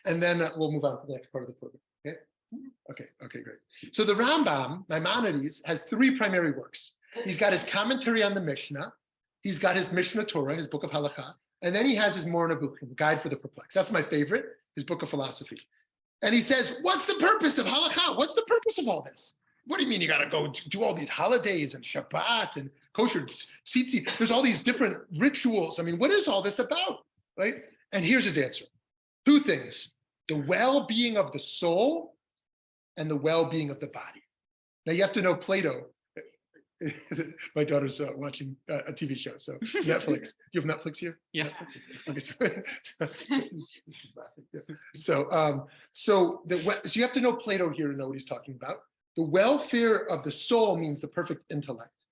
And then we'll move on to the next part of the program. Okay? Okay, great. So the Rambam, Maimonides, has three primary works. He's got his commentary on the Mishnah. He's got his Mishnah Torah, his book of Halakha. And then he has his Moreh Nevuchim, Guide for the Perplexed. That's my favorite, his book of philosophy. And he says, what's the purpose of Halakha? What's the purpose of all this? What do you mean you got to go do all these holidays and Shabbat and kosher tzitzi? There's all these different rituals. I mean, what is all this about, right? And here's his answer. Two things: the well-being of the soul and the well-being of the body. Now, you have to know Plato. My daughter's watching a TV show, so Netflix. You have Netflix here? Yeah. Netflix? Okay, so you have to know Plato here to know what he's talking about. The welfare of the soul means the perfect intellect.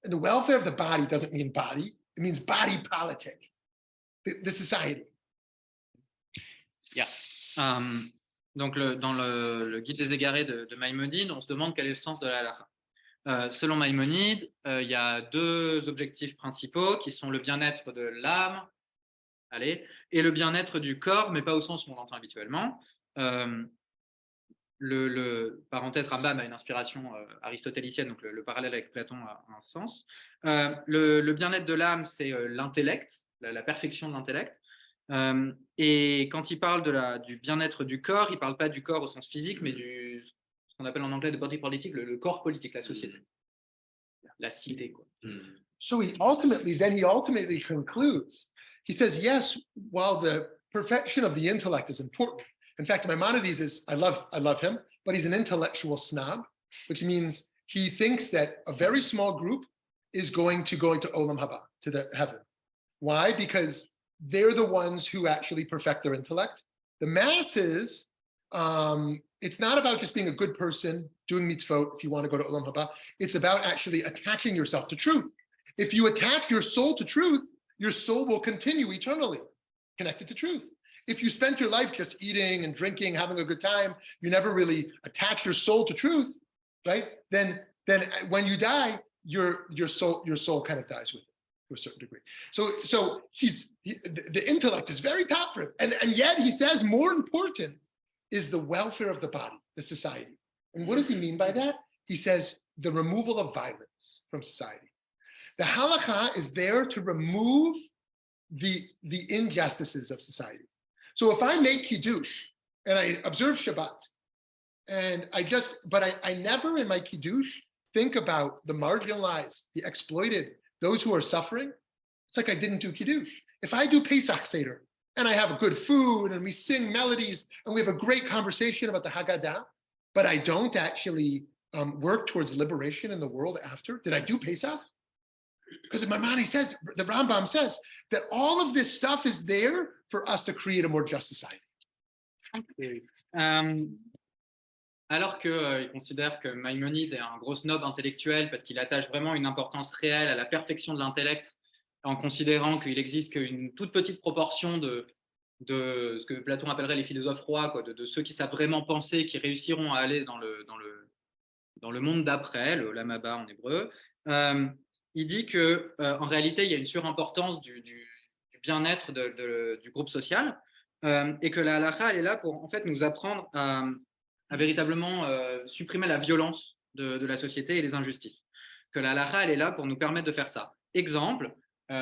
And the welfare of the body doesn't mean body, it means body politic, the society. Yeah. Donc dans le guide des égarés de Maïmonide, on se demande quel est le sens de la halakha. Selon Maïmonide, il y a deux objectifs principaux qui sont le bien-être de l'âme et le bien-être du corps, mais pas au sens où on l'entend habituellement. Parenthèse, Rambam a une inspiration aristotélicienne, donc le parallèle avec Platon a un sens. Le bien-être de l'âme, c'est l'intellect, la perfection de l'intellect. Et quand il parle du bien-être du corps, il ne parle pas du corps au sens physique, mais ce qu'on appelle en anglais de body politique, le corps politique, la société, la cité, quoi. So he ultimately concludes. He says, yes, while the perfection of the intellect is important. In fact, Maimonides I love him, but he's an intellectual snob, which means he thinks that a very small group is going to Olam Haba, to the heaven. Why? Because they're the ones who actually perfect their intellect. The masses, it's not about just being a good person, doing mitzvot if you want to go to Olam Haba. It's about actually attaching yourself to truth. If you attach your soul to truth, your soul will continue eternally connected to truth. If you spent your life just eating and drinking, having a good time, you never really attach your soul to truth, right? Then when you die, your soul kind of dies with it to a certain degree. So the intellect is very top for him, and yet he says more important is the welfare of the body, the society. And what does he mean by that? He says the removal of violence from society. The halakha is there to remove the injustices of society. So if I make Kiddush and I observe Shabbat, and I never in my Kiddush think about the marginalized, the exploited, those who are suffering, it's like I didn't do Kiddush. If I do Pesach Seder and I have a good food and we sing melodies and we have a great conversation about the Haggadah, but I don't actually work towards liberation in the world after, did I do Pesach? Because Maimonides says, the Rambam says, that all of this stuff is there for us to create a more just society. Alors qu'il considère que Maïmonide est un gros snob intellectuel parce qu'il attache vraiment une importance réelle à la perfection de l'intellect, en considérant qu'il existe qu'une toute petite proportion de ce que Platon appellerait les philosophes rois, quoi, de ceux qui savent vraiment penser, qui réussiront à aller dans le monde d'après, le lamaba en hébreu. Il dit que en réalité, il y a une surimportance du bien-être du groupe social, et que la halakha, elle est là pour en fait nous apprendre à véritablement supprimer la violence de la société et les injustices. Que la halakha, elle est là pour nous permettre de faire ça. Exemple,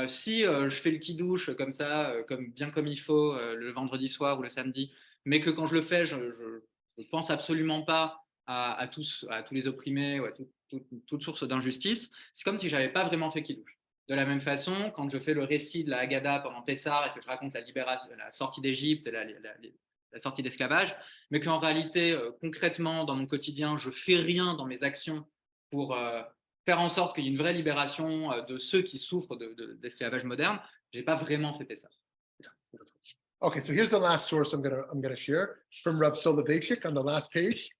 si je fais le kidouche comme ça, comme il faut, le vendredi soir ou le samedi, mais que quand je le fais, je ne pense absolument pas à tous les opprimés ou à toute source d'injustice, c'est comme si je n'avais pas vraiment fait kidouche. De la même façon, quand je fais le récit de la Haggadah pendant Pessah et que je raconte la libération, la sortie d'Égypte, la sortie d'esclavage, mais qu'en réalité, concrètement, dans mon quotidien, je ne fais rien dans mes actions pour faire en sorte qu'il y ait une vraie libération de ceux qui souffrent d'esclavage moderne, je n'ai pas vraiment fait Pessah. Okay, so here's the last source I'm gonna share from Rav Soloveitchik on the last page.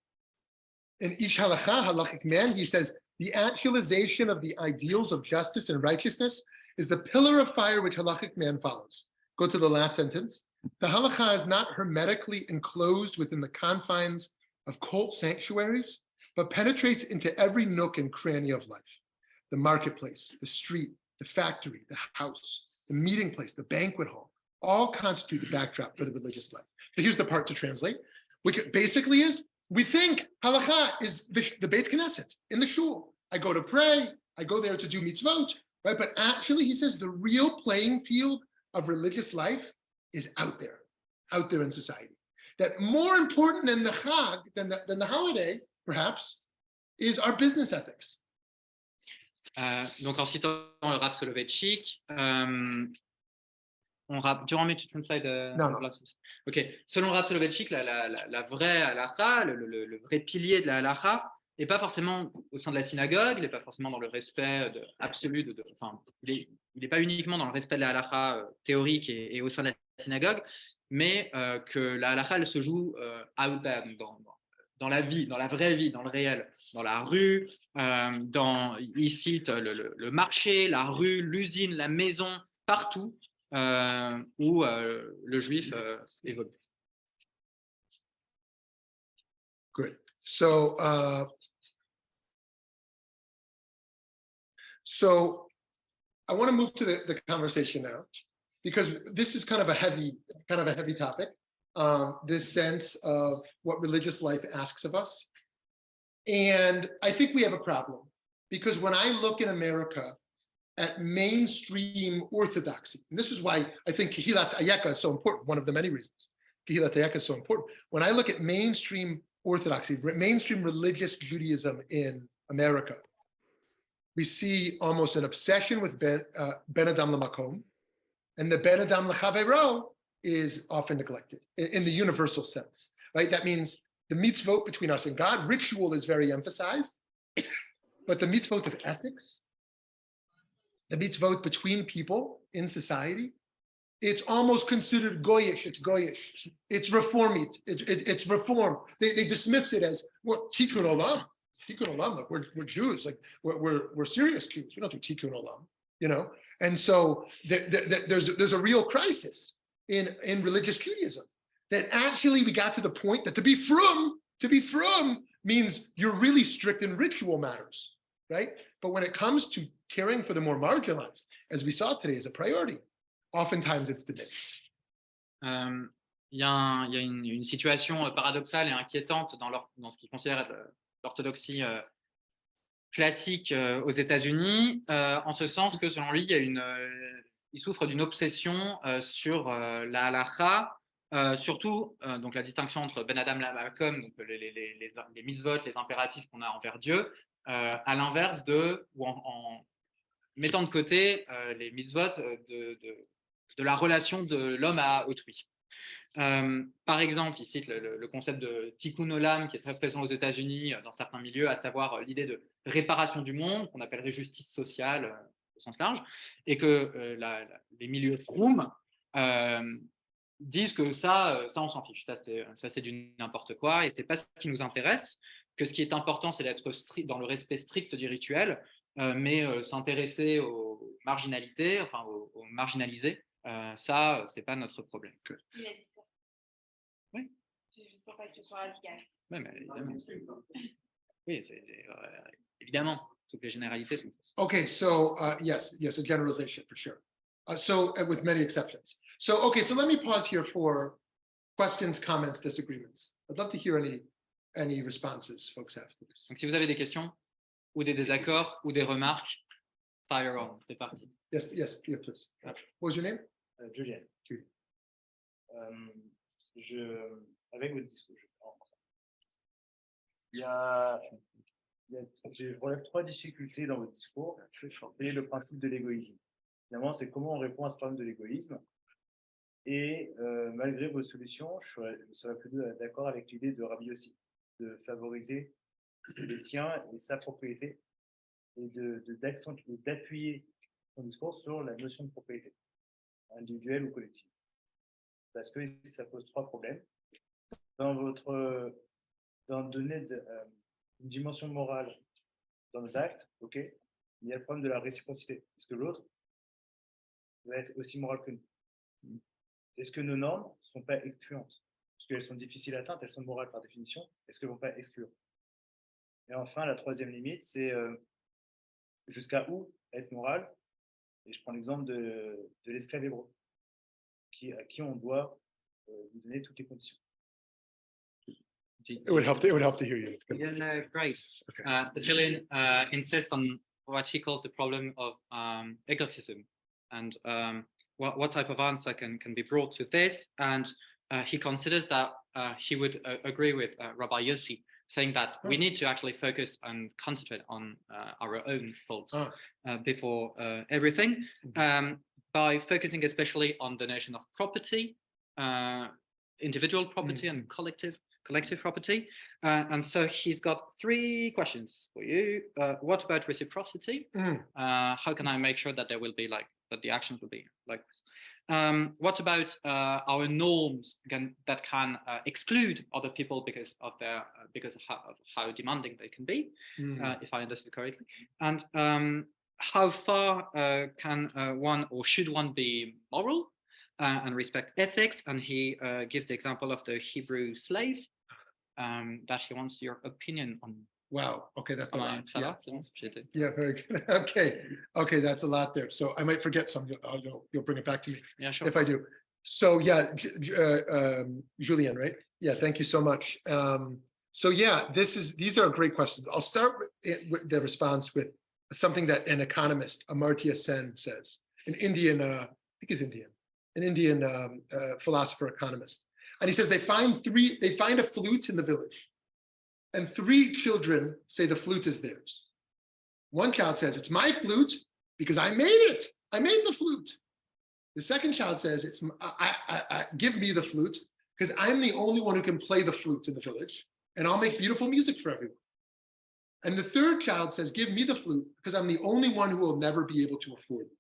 In Ish Halacha, halachic man, he says, the actualization of the ideals of justice and righteousness is the pillar of fire which halachic man follows. Go to the last sentence. The halacha is not hermetically enclosed within the confines of cult sanctuaries, but penetrates into every nook and cranny of life. The marketplace, the street, the factory, the house, the meeting place, the banquet hall, all constitute the backdrop for the religious life. So here's the part to translate, which basically is, we think halakha is the Beit Knesset, in the shul. I go to pray, I go there to do mitzvot, right? But actually, he says the real playing field of religious life is out there in society. That more important than the Chag, than the holiday, perhaps, is our business ethics. Donc en citant le Rav Soloveitchik, do you want me to translate? No. Okay. Selon Rav Soloveitchik, la vraie halakha, le vrai pilier de la halakha, n'est pas forcément au sein de la synagogue, il n'est pas forcément dans le respect absolu enfin, il n'est pas uniquement dans le respect de la halakha théorique et au sein de la synagogue, mais que la halakha, elle se joue out there, dans la vie, dans la vraie vie, dans le réel, dans la rue, il cite le marché, la rue, l'usine, la maison, partout où le juif évolue. Good. So I want to move to the conversation now, because this is kind of a heavy topic. This sense of what religious life asks of us. And I think we have a problem, because when I look in America at mainstream orthodoxy, and this is why I think Kehilat Ayeka is so important, one of the many reasons Kehilat Ayeka is so important. When I look at mainstream orthodoxy, mainstream religious Judaism in America, we see almost an obsession with Ben Adam L'Makom, and the Ben Adam L'Chavero is often neglected in the universal sense, right? That means the mitzvot between us and God, ritual is very emphasized, but the mitzvot of ethics, the mitzvot between people in society, it's almost considered goyish. It's goyish. It's reformit. It's reform. They dismiss it as, well, tikkun olam. Tikkun olam. Like we're Jews. Like we're serious Jews. We don't do tikkun olam. You know. And so there's a real crisis in religious Judaism, that actually we got to the point that to be frum means you're really strict in ritual matters, right? But when it comes to caring for the more marginalized, as we saw today, as a priority, oftentimes it's the day. Il y a une situation paradoxale et inquiétante dans ce qu'ils considèrent l'orthodoxie classique aux États-Unis, en ce sens que selon lui, il souffre d'une obsession sur la halakha, surtout donc la distinction entre Ben Adam L'Makom, donc les mitzvot, les impératifs qu'on a envers Dieu, à l'inverse ou en mettant de côté les mitzvot de la relation de l'homme à autrui. Par exemple, il cite le concept de tikkun olam qui est très présent aux États-Unis dans certains milieux, à savoir l'idée de réparation du monde, qu'on appellerait justice sociale au sens large, et que les milieux froum disent que ça on s'en fiche, ça c'est du n'importe quoi, et c'est pas ce qui nous intéresse, que ce qui est important c'est d'être dans le respect strict du rituel, mais s'intéresser aux marginalités, enfin aux marginalisés, ça c'est pas notre problème. Il a dit ça. Oui. Je ne peux pas que ce soit radical. Oui, mais évidemment. Oui, évidemment, toutes les généralités sont fausses. Okay, so yes, a generalization for sure. So with many exceptions. So let me pause here for questions, comments, disagreements. I'd love to hear any responses folks have to this. Donc si vous avez des questions ou des désaccords ou des remarques, fire on, c'est parti. Yes, please. What was your name? Julien. Avec votre discours, je relève 3 difficultés dans votre discours. Et le principe de l'égoïsme. Finalement, c'est comment on répond à ce problème de l'égoïsme. Et malgré vos solutions, je serais plus d'accord avec l'idée de Rabbi aussi, de favoriser les siens et sa propriété, et d'appuyer son discours sur la notion de propriété, individuelle ou collective. parce que ça pose 3 problèmes. Dans donner une dimension morale dans nos actes, ok, il y a le problème de la réciprocité. Est-ce que l'autre va être aussi moral que nous? Est-ce que nos normes ne sont pas excluantes? Parce qu'elles sont difficiles à atteindre, elles sont morales par définition. Est-ce qu'elles ne vont pas exclure? Et enfin, la troisième limite, c'est jusqu'à où être moral? Et je prends l'exemple de l'esclave hébreu, à qui on doit lui donner toutes les conditions. It would help to hear you. Yeah, great. Okay. Julian insists on what he calls the problem of egotism, and what type of answer can be brought to this. And he considers that he would agree with Rabbi Yossi, saying that we need to actually focus and concentrate on our own faults before everything, by focusing especially on the notion of property, individual property and collective property. And so he's got 3 questions for you. What about reciprocity? How can I make sure that there will be that the actions will be like this? What about our norms that can exclude other people because of how demanding they can be, if I understood correctly? And how far can one or should one be moral and respect ethics? And he gives the example of the Hebrew slave that he wants your opinion on. Wow. Okay, that's a lot. Yeah, very good. Okay, that's a lot there. So I might forget some. You'll bring it back to me. Yeah, sure. If I do. So yeah, Julien, right? Yeah, thank you so much. So yeah, these are great questions. I'll start with the response with something that an economist, Amartya Sen, says, an Indian, I think he's Indian, an Indian philosopher economist. And he says they find a flute in the village, and 3 children say the flute is theirs. One child says, it's my flute because I made it. I made the flute. The second child says, give me the flute because I'm the only one who can play the flute in the village, and I'll make beautiful music for everyone. And the third child says, give me the flute because I'm the only one who will never be able to afford it.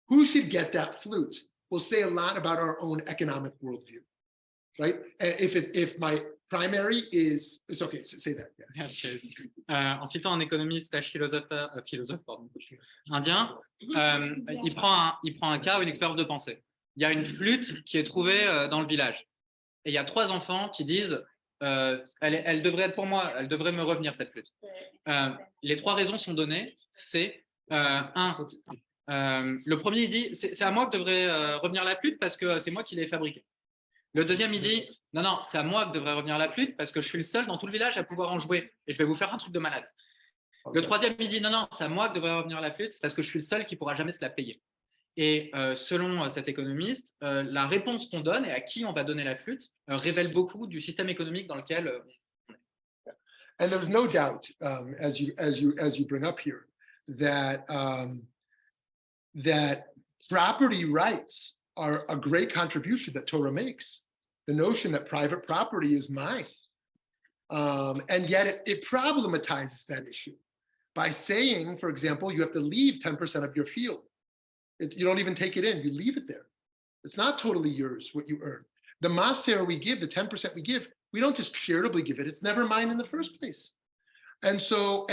Who should get that flute will say a lot about our own economic worldview, right? If my primary is, it's okay, say that. Yeah. En citant un économiste philosophe indien, il prend un cas ou une expérience de pensée. Il y a une flûte qui est trouvée dans le village. Et il y a 3 enfants qui disent elle devrait être pour moi, elle devrait me revenir cette flûte. Les 3 raisons sont données. C'est le premier, il dit c'est à moi que devrait revenir la flûte parce que c'est moi qui l'ai fabriquée. Le deuxième, il dit non, c'est à moi que devrait revenir la flûte parce que je suis le seul dans tout le village à pouvoir en jouer et je vais vous faire un truc de malade. Le troisième, il dit non, c'est à moi que devrait revenir la flûte parce que je suis le seul qui pourra jamais se la payer. Et selon cet économiste, la réponse qu'on donne et à qui on va donner la flûte révèle beaucoup du système économique dans lequel on est. And there's no doubt, as you bring up here, that that property rights are a great contribution that Torah makes. The notion that private property is mine, and yet it problematizes that issue by saying, for example, you have to leave 10% of your field. You don't even take it in, you leave it there. It's not totally yours, what you earn. The maser we give, the 10% we give, we don't just charitably give it, it's never mine in the first place. And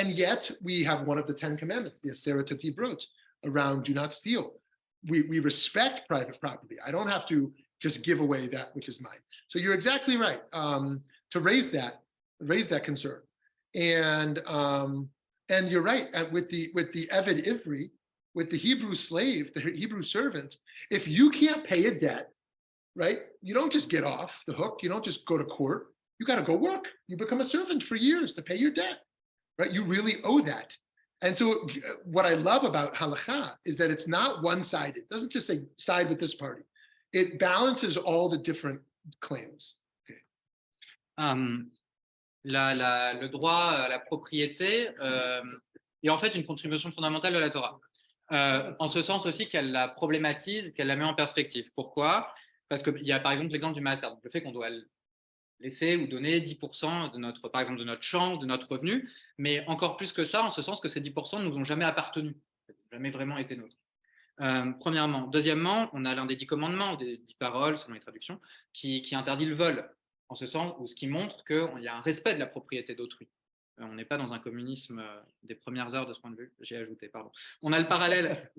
yet we have one of the 10 commandments, the Aseret Dibrot, around do not steal. We respect private property. I don't have to just give away that which is mine. So you're exactly right to raise that concern. And you're right, with the Eved Ivri, with the Hebrew slave, the Hebrew servant, if you can't pay a debt, right, you don't just get off the hook, you don't just go to court, you got to go work. You become a servant for years to pay your debt, right? You really owe that. And so what I love about halakha is that it's not one-sided. It doesn't just say side with this party. It balances all the different claims. Okay. Le droit à la propriété est en fait une contribution fondamentale de la Torah. En ce sens aussi qu'elle la problématise, qu'elle la met en perspective. Pourquoi? Parce qu'il y a par exemple l'exemple du maaser, le fait qu'on doit laisser ou donner 10% de notre, par exemple, de notre champ, de notre revenu, mais encore plus que ça, en ce sens que ces 10% ne nous ont jamais appartenu, jamais vraiment été nôtres. Premièrement. Deuxièmement, on a l'un des 10 commandements, des 10 paroles, selon les traductions, qui interdit le vol, en ce sens, ou ce qui montre qu'il y a un respect de la propriété d'autrui. On n'est pas dans un communisme des premières heures de ce point de vue, j'ai ajouté, pardon. On a le parallèle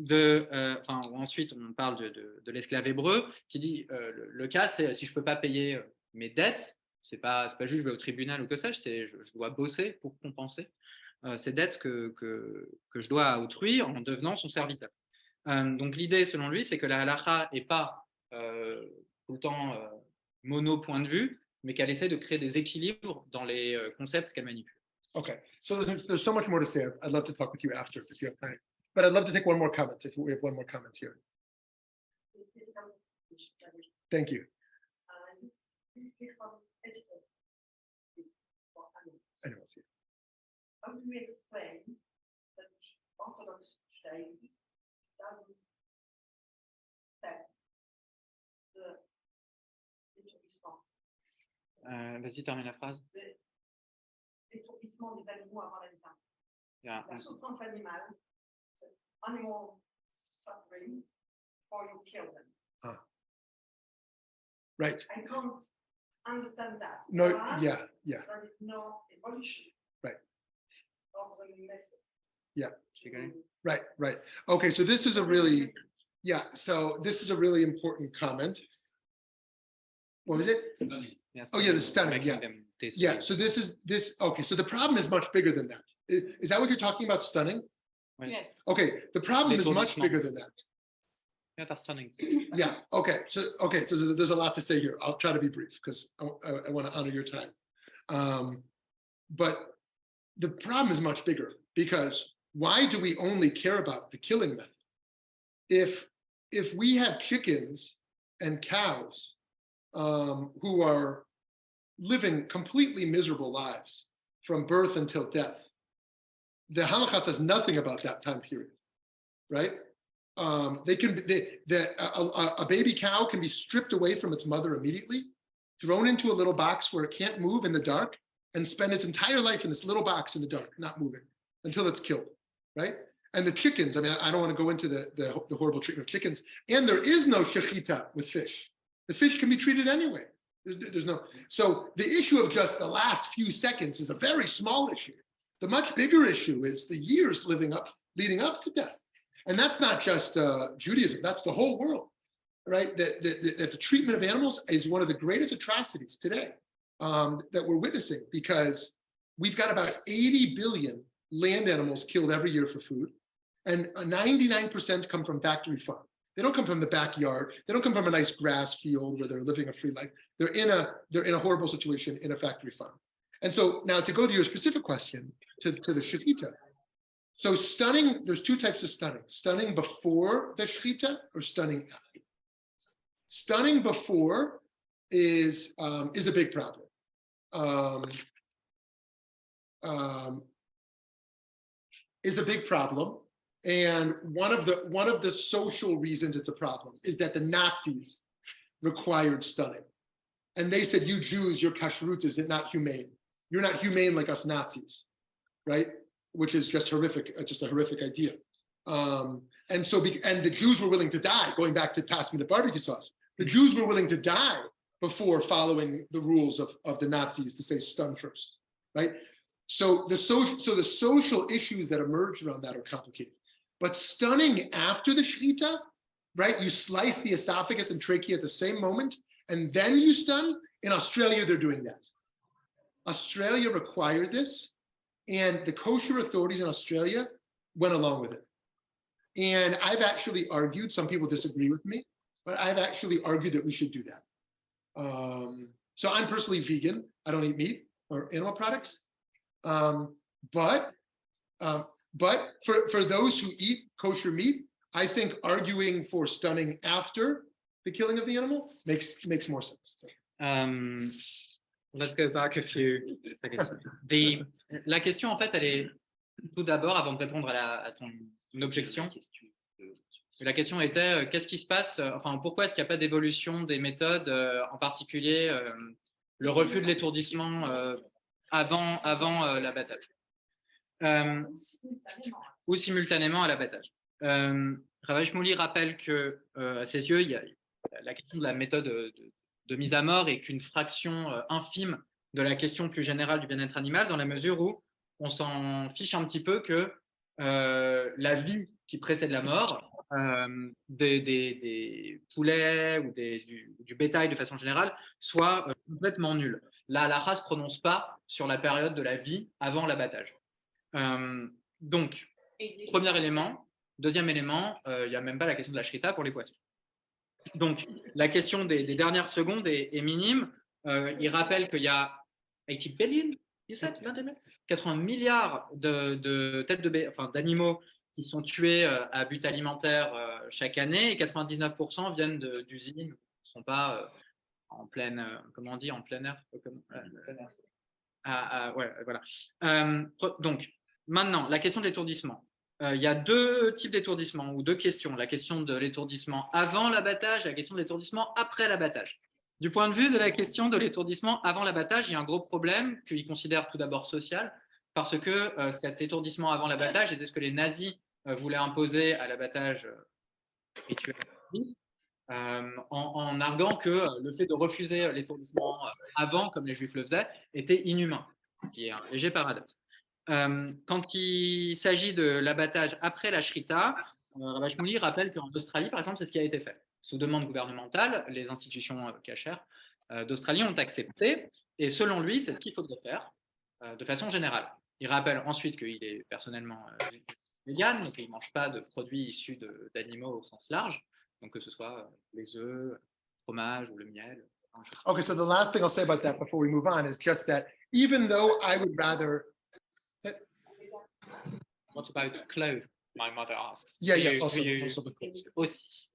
ensuite on parle de l'esclave hébreu, qui dit, le cas, c'est si je ne peux pas payer mes dettes, c'est pas juste je vais au tribunal ou que sais-je, c'est je dois bosser pour compenser ces dettes que je dois à autrui en devenant son serviteur. Donc l'idée, selon lui, c'est que la halakha n'est pas tout le temps mono point de vue, mais qu'elle essaie de créer des équilibres dans les concepts qu'elle manipule. Okay, so there's so much more to say. I'd love to talk with you after if you have time. But I'd love to take one more comment if we have one more comment here. Thank you. Anyone see it? How do you explain that Orthodox Chayim doesn't accept the étourdissement? Vas-y, termine la phrase. L'étourdissement des animaux avant la naissance. Yeah. La souffrance animale, c'est animal suffering before you kill them. Right. I can't understand that. No, But yeah. there is no evolution. Right. Of the message. Yeah. Okay. Right. Okay, so this is a really, so this is a really important comment. What was it? Yes. Oh, yeah, the stunning, yeah. Yeah, so okay, so the problem is much bigger than that. Is that what you're talking about, stunning? Yes. Okay, the problem is much bigger than that. Yeah, that's stunning. Yeah, okay, so there's a lot to say here. I'll try to be brief because I want to honor your time. But the problem is much bigger because why do we only care about the killing method? If we have chickens and cows who are living completely miserable lives from birth until death, the halakha says nothing about that time period, right? A baby cow can be stripped away from its mother immediately, thrown into a little box where it can't move in the dark, and spend its entire life in this little box in the dark, not moving, until it's killed, right? And the chickens, I mean, I don't want to go into the horrible treatment of chickens, and there is no shechita with fish. The fish can be treated anyway. There's no, so the issue of just the last few seconds is a very small issue. The much bigger issue is the years leading up to death. And that's not just Judaism, that's the whole world, right? That the treatment of animals is one of the greatest atrocities today that we're witnessing, because we've got about 80 billion land animals killed every year for food, and 99% come from factory farm. They don't come from the backyard. They don't come from a nice grass field where they're living a free life. They're in a horrible situation in a factory farm. And so now to go to your specific question, to the shechita. So stunning, there's two types of stunning. Stunning before the shechita or stunning after. Stunning before is a big problem. Is a big problem. And one of the social reasons it's a problem is that the Nazis required stunning. And they said, you Jews, your kashrut is not humane. You're not humane like us Nazis, right? Which is just horrific, just a horrific idea. And the Jews were willing to die, going back to pass me the barbecue sauce. The Jews were willing to die before following the rules of the Nazis to say stun first, right? So the social issues that emerged around that are complicated. But stunning after the shechita, right? You slice the esophagus and trachea at the same moment, and then you stun. In Australia, they're doing that. Australia required this, and the kosher authorities in Australia went along with it. And I've actually argued, some people disagree with me, but I've actually argued that we should do that. So I'm personally vegan. I don't eat meat or animal products. But for those who eat kosher meat, I think arguing for stunning after the killing of the animal makes more sense. Let's go back a few seconds. La question, en fait, elle est tout d'abord, avant de répondre à ton objection, la question était qu'est-ce qui se passe, pourquoi est-ce qu'il n'y a pas d'évolution des méthodes, en particulier le refus de l'étourdissement avant l'abattage ou simultanément à l'abattage. Rabbi Shmuly rappelle que, à ses yeux, il y a la question de la méthode de mise à mort est qu'une fraction infime de la question plus générale du bien-être animal, dans la mesure où on s'en fiche un petit peu que la vie qui précède la mort, des poulets ou du bétail de façon générale, soit complètement nulle. La halakha ne se prononce pas sur la période de la vie avant l'abattage. Donc, premier élément. Deuxième élément, il n'y a même pas la question de la shrita pour les poissons. Donc, la question des dernières secondes est minime. Il rappelle qu'il y a 80 billion, 80 milliards de têtes d'animaux qui sont tués à but alimentaire chaque année, et 99% viennent d'usines qui ne sont pas en pleine, comment on dit, en plein air. Ouais, voilà. Donc, maintenant, la question de l'étourdissement. Il y a deux types d'étourdissement ou deux questions. La question de l'étourdissement avant l'abattage et la question de l'étourdissement après l'abattage. Du point de vue de la question de l'étourdissement avant l'abattage, il y a un gros problème qu'il considère tout d'abord social, parce que cet étourdissement avant l'abattage était ce que les nazis voulaient imposer à l'abattage rituel, en arguant que le fait de refuser l'étourdissement avant, comme les juifs le faisaient, était inhumain, ce qui est un léger paradoxe. Quand il s'agit de l'abattage après la shrita, Rabbi Shmuly rappelle qu'en Australie, par exemple, c'est ce qui a été fait. Sous demande gouvernementale, les institutions cachères d'Australie ont accepté, et selon lui, c'est ce qu'il faudrait faire de façon générale. Il rappelle ensuite qu'il est personnellement vegan, donc il ne mange pas de produits issus d'animaux au sens large, donc que ce soit les œufs, le fromage ou le miel. Okay, so the last thing I'll say about that before we move on is just that even though I would rather. What about clothes? My mother asks. Yeah, also the clothes. Aussi.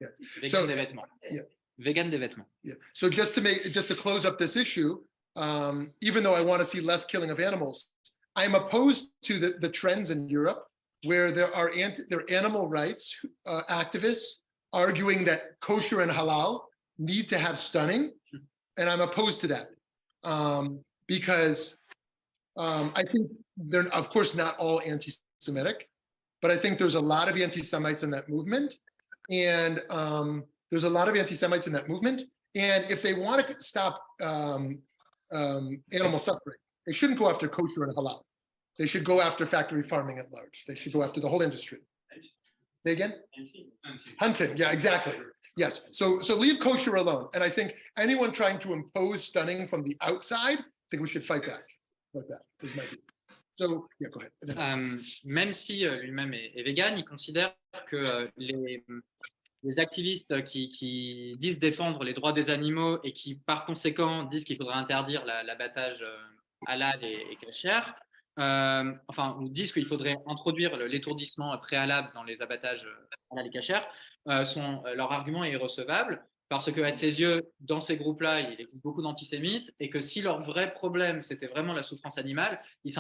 Yeah. Vegan des vêtements. Yeah. Vegan des vêtements. Yeah. So just to close up this issue, even though I want to see less killing of animals, I'm opposed to the trends in Europe where there are animal rights activists arguing that kosher and halal need to have stunning, and I'm opposed to that because I think they're, of course, not all anti-Semitic, but I think there's a lot of anti-Semites in that movement, and and if they want to stop animal suffering, they shouldn't go after kosher and halal. They should go after factory farming at large. They should go after the whole industry. Say again? Hunting. Yeah, exactly. Yes. So leave kosher alone. And I think anyone trying to impose stunning from the outside, I think we should fight back. Like that is my view. So yeah, go ahead. Même si lui-même est vegan, il considère que les activistes qui disent défendre les droits des animaux et qui, par conséquent, disent qu'il faudrait interdire l'abattage halal et kasher, ou disent qu'il faudrait introduire l'étourdissement préalable dans les abattages halal et kasher, leur argument est irrecevable parce qu'à ses yeux, dans ces groupes-là, il existe beaucoup d'antisémites et que si leur vrai problème, c'était vraiment la souffrance animale, ils ne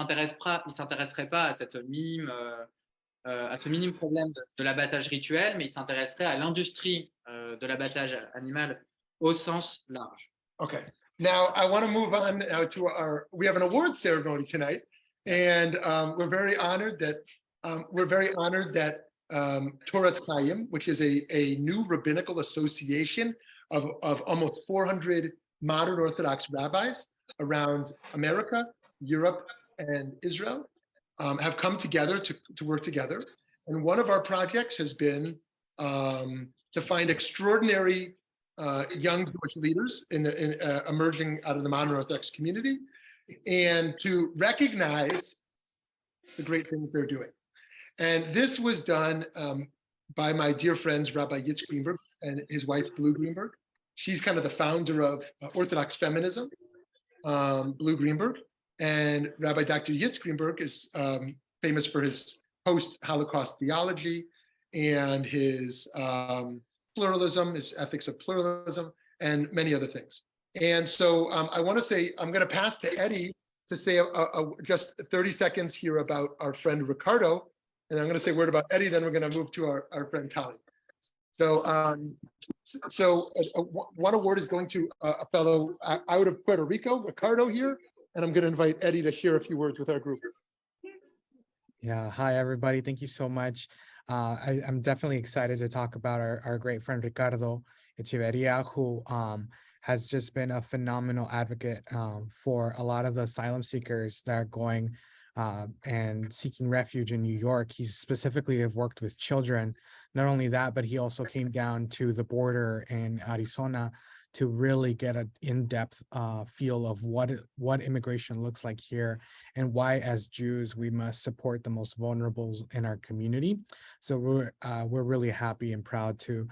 s'intéresseraient pas à ce minime problème de l'abattage rituel, mais ils s'intéresseraient à l'industrie de l'abattage animal au sens large. Okay. Now, I want to move on now to we have an awards ceremony tonight, and we're very honored that Torat Chayim, which is a new rabbinical association of almost 400 modern Orthodox rabbis around America, Europe, and Israel, have come together to work together. And one of our projects has been to find extraordinary young Jewish leaders emerging out of the modern Orthodox community and to recognize the great things they're doing. And this was done by my dear friends, Rabbi Yitz Greenberg and his wife, Blue Greenberg. She's kind of the founder of Orthodox feminism, Blue Greenberg. And Rabbi Dr. Yitz Greenberg is famous for his post-Holocaust theology and his pluralism, his ethics of pluralism, and many other things. And so I want to say, I'm going to pass to Eddie to say just 30 seconds here about our friend Ricardo. And I'm going to say a word about Eddie, then we're going to move to our friend Tali. So, one award is going to a fellow out of Puerto Rico, Ricardo here, and I'm going to invite Eddie to share a few words with our group. Yeah, hi everybody. Thank you so much. I'm definitely excited to talk about our great friend Ricardo Echeverria, who has just been a phenomenal advocate for a lot of the asylum seekers that are going and seeking refuge in New York. He specifically have worked with children. Not only that, but he also came down to the border in Arizona to really get an in-depth feel of what immigration looks like here and why, as Jews, we must support the most vulnerable in our community. So we're really happy and proud to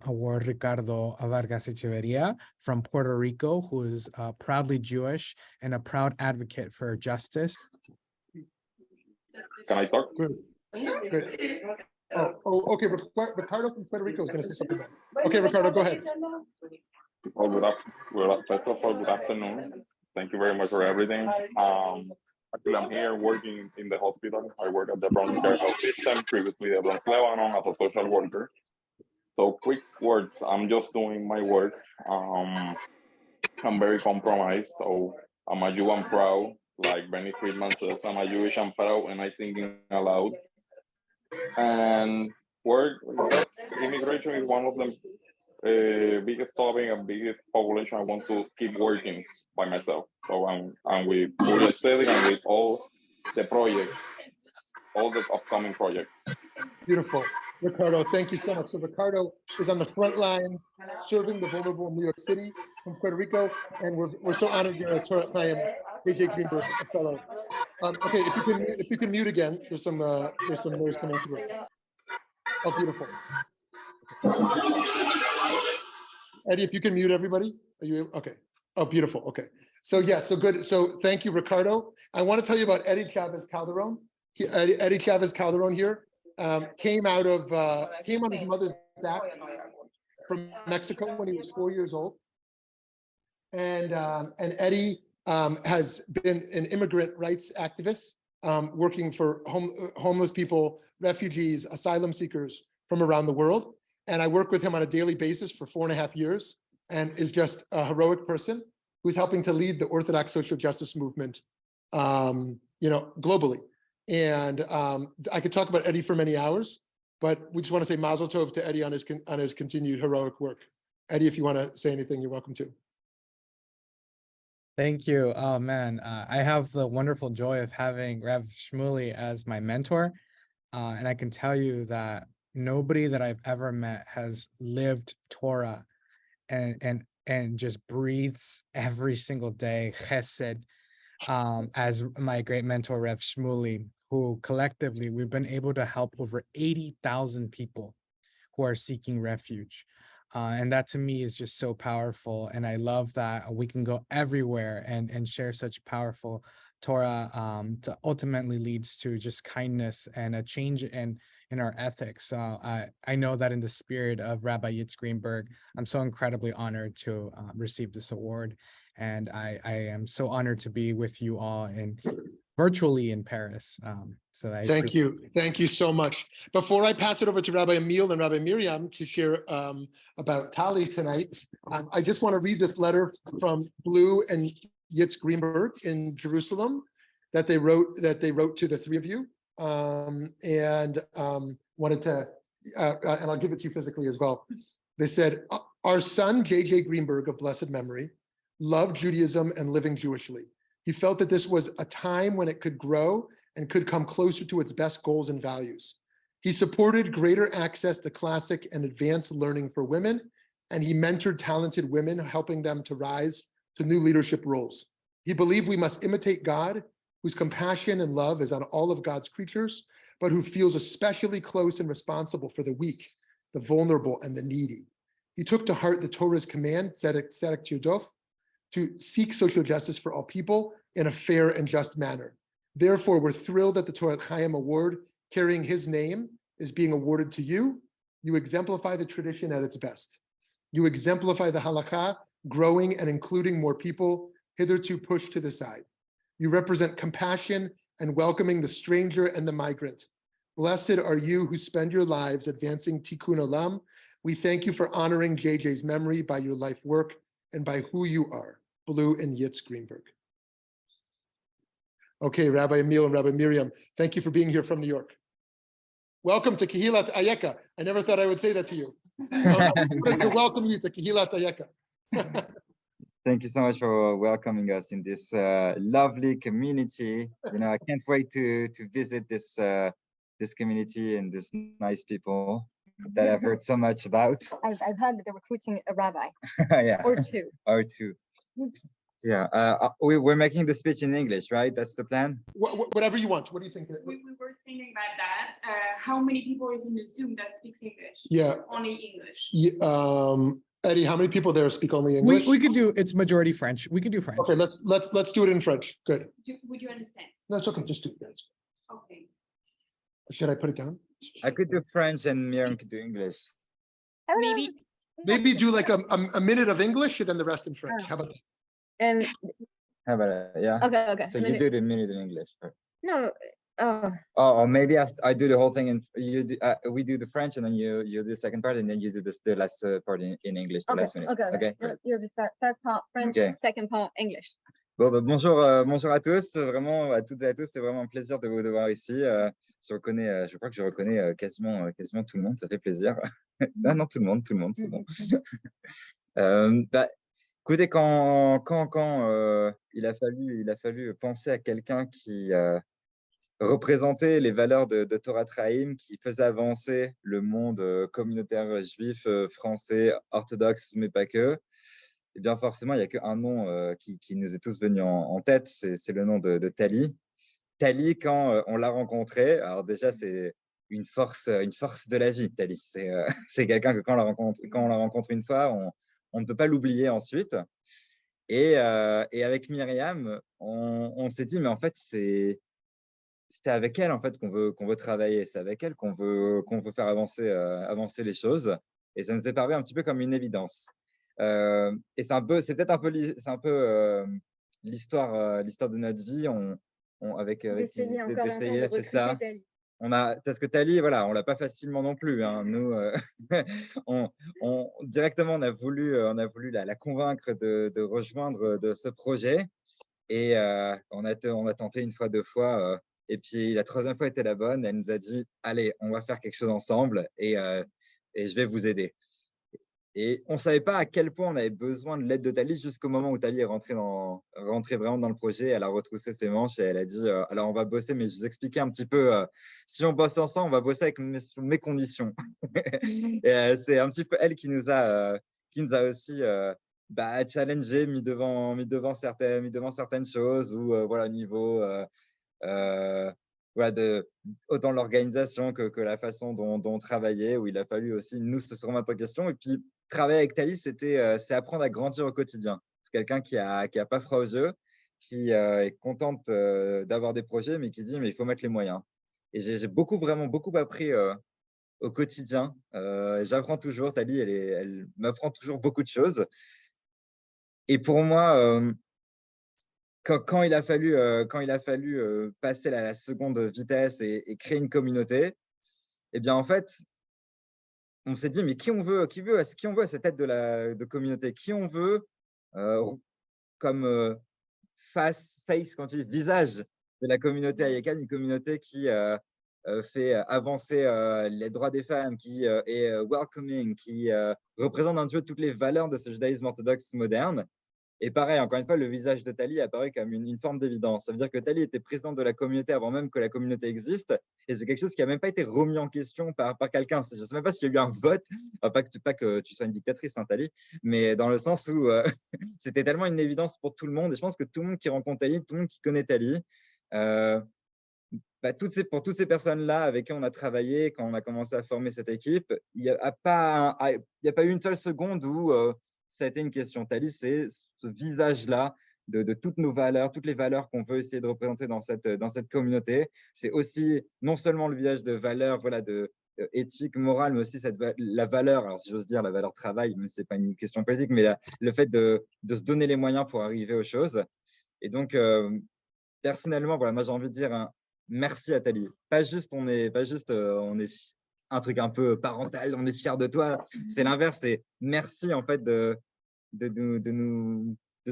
award Ricardo Vargas Echeverria from Puerto Rico, who is proudly Jewish and a proud advocate for justice. Can I talk? Good. Good. Okay. Ricardo from Puerto Rico is going to say something. Okay, Ricardo, go ahead. First of all, good afternoon. Thank you very much for everything. Actually, I'm here working in the hospital. I work at the Bronx Care Health System, previously the Bronx Lebanon as a social worker. So quick words, I'm just doing my work. I'm very compromised, so I'm a Jew and proud. Like Benny Friedman says, I'm a Jewish and proud, and I singing aloud. And work, immigration is one of the biggest topic and biggest population. I want to keep working by myself. So I'm with Julia Selig and with all the projects, all the upcoming projects. Beautiful. Ricardo, thank you so much. So Ricardo is on the front line serving the vulnerable in New York City from Puerto Rico, and we're so honored you're a Torat Chayim, AJ Greenberg fellow. Okay, if you can mute again, there's some noise coming through. Oh, beautiful. Eddie, if you can mute everybody, are you able? Okay? Oh, beautiful. Okay. So yeah, so good. So thank you, Ricardo. I want to tell you about Eddie Chavez Calderon. Eddie Chavez Calderon here came on his mother's back from Mexico when he was 4 years old, and Eddie has been an immigrant rights activist working for homeless people, refugees, asylum seekers from around the world. And I work with him on a daily basis for 4.5 years, and is just a heroic person who's helping to lead the Orthodox social justice movement, globally. And I could talk about Eddie for many hours, but we just want to say Mazel Tov to Eddie on his continued heroic work. Eddie, if you want to say anything, you're welcome to. Thank you. Oh man, I have the wonderful joy of having Rav Shmuly as my mentor, and I can tell you that nobody that I've ever met has lived Torah and just breathes every single day chesed as my great mentor Rav Shmuly, who collectively we've been able to help over 80,000 people who are seeking refuge. And that to me is just so powerful. And I love that we can go everywhere and share such powerful Torah to ultimately leads to just kindness and a change in our ethics. So I know that in the spirit of Rabbi Yitz Greenberg, I'm so incredibly honored to receive this award. And I am so honored to be with you all virtually in Paris. Thank you. Thank you so much. Before I pass it over to Rabbi Emil and Rabbi Miriam to share about Tali tonight, I just want to read this letter from Blue and Yitz Greenberg in Jerusalem that they wrote to the three of you, and wanted to, and I'll give it to you physically as well. They said, our son, J.J. Greenberg of blessed memory, loved Judaism and living Jewishly. He felt that this was a time when it could grow and could come closer to its best goals and values. He supported greater access to classic and advanced learning for women, and he mentored talented women, helping them to rise to new leadership roles. He believed we must imitate God, whose compassion and love is on all of God's creatures, but who feels especially close and responsible for the weak, the vulnerable, and the needy. He took to heart the Torah's command, tzedek tirdof, to seek social justice for all people in a fair and just manner. Therefore, we're thrilled that the Torat Chayim Award carrying his name is being awarded to you. You exemplify the tradition at its best. You exemplify the halakha, growing and including more people hitherto pushed to the side. You represent compassion and welcoming the stranger and the migrant. Blessed are you who spend your lives advancing tikkun olam. We thank you for honoring JJ's memory by your life work and by who you are. Blue and Yitz Greenberg. Okay, Rabbi Emil and Rabbi Miriam, thank you for being here from New York. welcome to Kehilat Ayeka. I never thought I would say that to you. I wanted to welcome you to Kehilat Ayeka. Thank you so much for welcoming us in this lovely community. You know, I can't wait to visit this this community and this nice people that I've heard so much about. I've heard that they're recruiting a rabbi Yeah, or two. or two. Yeah, we're making the speech in English, right? That's the plan. Whatever you want. What do you think? We were thinking about that. How many people is in the Zoom that speaks English? Yeah. Only English. Yeah, Eddie, how many people there speak only English? We could do, it's majority French. We could do French. Okay, let's do it in French. Good. Would you understand? No, it's okay. Just do it. Okay. Should I put it down? I could do French and Miriam could do English. Maybe do like a minute of English and then the rest in French. How about that? How about it? Yeah. Okay. So you do the minute in English. No. Or maybe I do the whole thing and you do, we do the French and then you do the second part and then you do the last part in English, the last minute. Okay. You do first part French, second part English. Bon, bonjour à tous, vraiment à toutes et à tous, c'est vraiment un plaisir de vous voir ici. Je crois que je reconnais quasiment tout le monde, ça fait plaisir. Non, tout le monde, c'est bon. Écoutez, quand il a fallu penser à quelqu'un qui représentait les valeurs de Torat Chayim, qui faisait avancer le monde communautaire juif, français, orthodoxe, mais pas que, eh bien forcément, il n'y a qu'un nom qui nous est tous venu en tête, c'est le nom de Tali. Tali, quand on l'a rencontré, alors déjà, c'est une force de la vie, Tali. C'est quelqu'un que quand on la rencontre une fois, on ne peut pas l'oublier ensuite. Et avec Myriam, on s'est dit, mais en fait, c'est avec elle en fait qu'on veut travailler, c'est avec elle qu'on veut faire avancer les choses. Et ça nous est paru un petit peu comme une évidence. Et c'est peut-être un peu l'histoire de notre vie. D'essayer encore un jour de recruter Tali. Parce que Tali, voilà, on l'a pas facilement non plus. Hein. Nous, directement, on a voulu la convaincre de rejoindre de ce projet. Et on a tenté une fois, deux fois. Et puis la troisième fois était la bonne. Elle nous a dit, allez, on va faire quelque chose ensemble et je vais vous aider. Et on ne savait pas à quel point on avait besoin de l'aide de Tali jusqu'au moment où Tali est rentrée vraiment dans le projet. Elle a retroussé ses manches et elle a dit alors on va bosser, mais je vous expliquais un petit peu si on bosse ensemble, on va bosser avec mes conditions. Et c'est un petit peu elle qui nous a aussi challengé, mis devant certaines choses où voilà, au niveau voilà, autant l'organisation que la façon dont on travaillait, où il a fallu aussi nous se remettre en question. Et puis, travailler avec Tali, c'est apprendre à grandir au quotidien. C'est quelqu'un qui a pas froid aux yeux, qui est contente d'avoir des projets, mais qui dit, mais il faut mettre les moyens. Et j'ai vraiment beaucoup appris au quotidien. J'apprends toujours, Tali, elle m'apprend toujours beaucoup de choses. Et pour moi, quand il a fallu passer la seconde vitesse et créer une communauté, eh bien en fait, on s'est dit mais qui on veut à cette tête de communauté, qui on veut comme face quand tu dis visage de la communauté Ayeka, une communauté qui fait avancer les droits des femmes, qui est welcoming, qui représente un peu toutes les valeurs de ce judaïsme orthodoxe moderne. Et pareil, encore une fois, le visage de Tali apparaît comme une forme d'évidence. Ça veut dire que Tali était présidente de la communauté avant même que la communauté existe. Et c'est quelque chose qui n'a même pas été remis en question par quelqu'un. Je ne sais même pas s'il y a eu un vote. Enfin, pas que tu sois une dictatrice, hein, Tali, mais dans le sens où c'était tellement une évidence pour tout le monde. Et je pense que tout le monde qui rencontre Tali, tout le monde qui connaît Tali, pour toutes ces personnes-là avec qui on a travaillé quand on a commencé à former cette équipe, il n'y a pas eu une seule seconde où ça a été une question. Tali, c'est ce visage-là de toutes nos valeurs, toutes les valeurs qu'on veut essayer de représenter dans cette communauté. C'est aussi non seulement le visage de valeurs, voilà, de éthique, morale, mais aussi la valeur, alors si j'ose dire la valeur travail, mais c'est pas une question politique, mais le fait de se donner les moyens pour arriver aux choses. Et donc, personnellement, voilà, moi j'ai envie de dire merci à Tali. Pas juste on est un truc un peu parental, on est fiers de toi. C'est l'inverse, c'est merci en fait de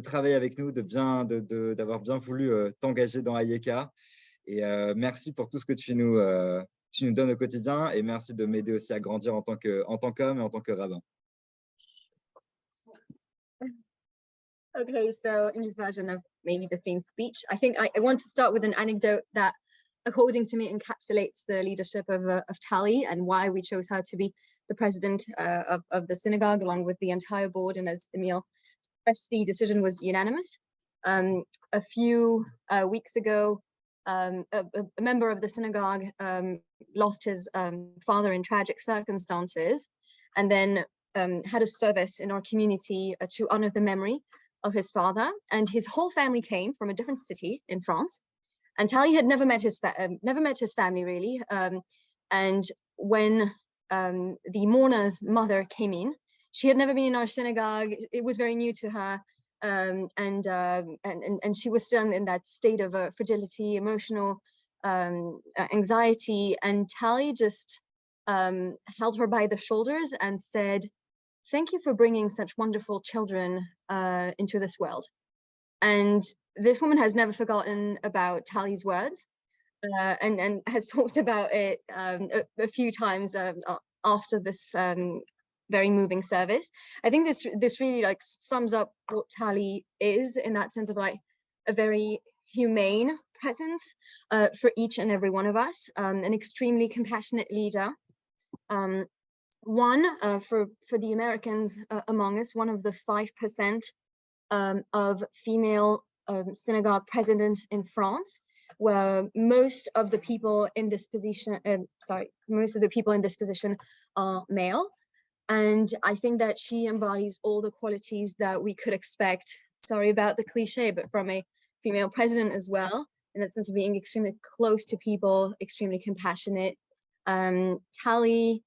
travailler avec nous, d'avoir bien voulu t'engager dans Ayeka. Et merci pour tout ce que tu nous tu nous donnes au quotidien et merci de m'aider aussi à grandir en tant qu'homme et en tant que rabbin. Okay, so in his version of maybe the same speech, I think I want to start with an anecdote that, according to me, encapsulates the leadership of Tali and why we chose her to be the president of the synagogue, along with the entire board. And as Emil stressed, the decision was unanimous. A few weeks ago, a member of the synagogue lost his father in tragic circumstances, and then had a service in our community to honor the memory of his father. And his whole family came from a different city in France. And Tali had never met his family really. And when the mourner's mother came in, she had never been in our synagogue. It was very new to her. And she was still in that state of fragility, emotional anxiety. And Tali just held her by the shoulders and said, "Thank you for bringing such wonderful children into this world." And this woman has never forgotten about Tali's words and has talked about it a few times after this very moving service. I think this really like sums up what Tali is, in that sense of like a very humane presence for each and every one of us, an extremely compassionate leader. For the Americans among us, one of the 5% of female synagogue presidents in France, where most of the people in this position, are male. And I think that she embodies all the qualities that we could expect, sorry about the cliche, but from a female president as well, in that sense of being extremely close to people, extremely compassionate. Tali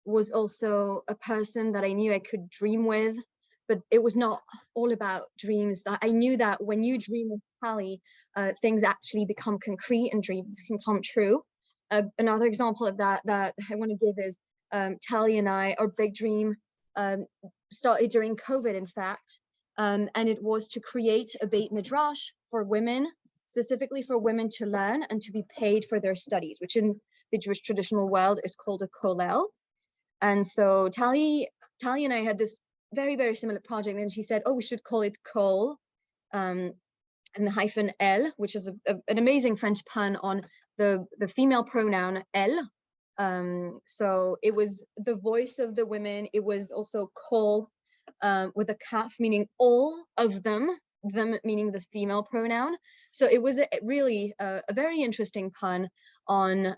was also a person that I knew I could dream with, but it was not all about dreams. I knew that when you dream with Tali, things actually become concrete and dreams can come true. Another example of that I want to give is Tali and I, our big dream started during COVID, in fact, and it was to create a Beit Midrash for women, specifically for women to learn and to be paid for their studies, which in the Jewish traditional world is called a kollel. And so Tali and I had this very, very similar project, and she said, "Oh, we should call it Kol," and the hyphen El, which is an amazing French pun on the female pronoun Elle. So it was the voice of the women. It was also Kol with a kaf, meaning all of them meaning the female pronoun. So it was really a very interesting pun on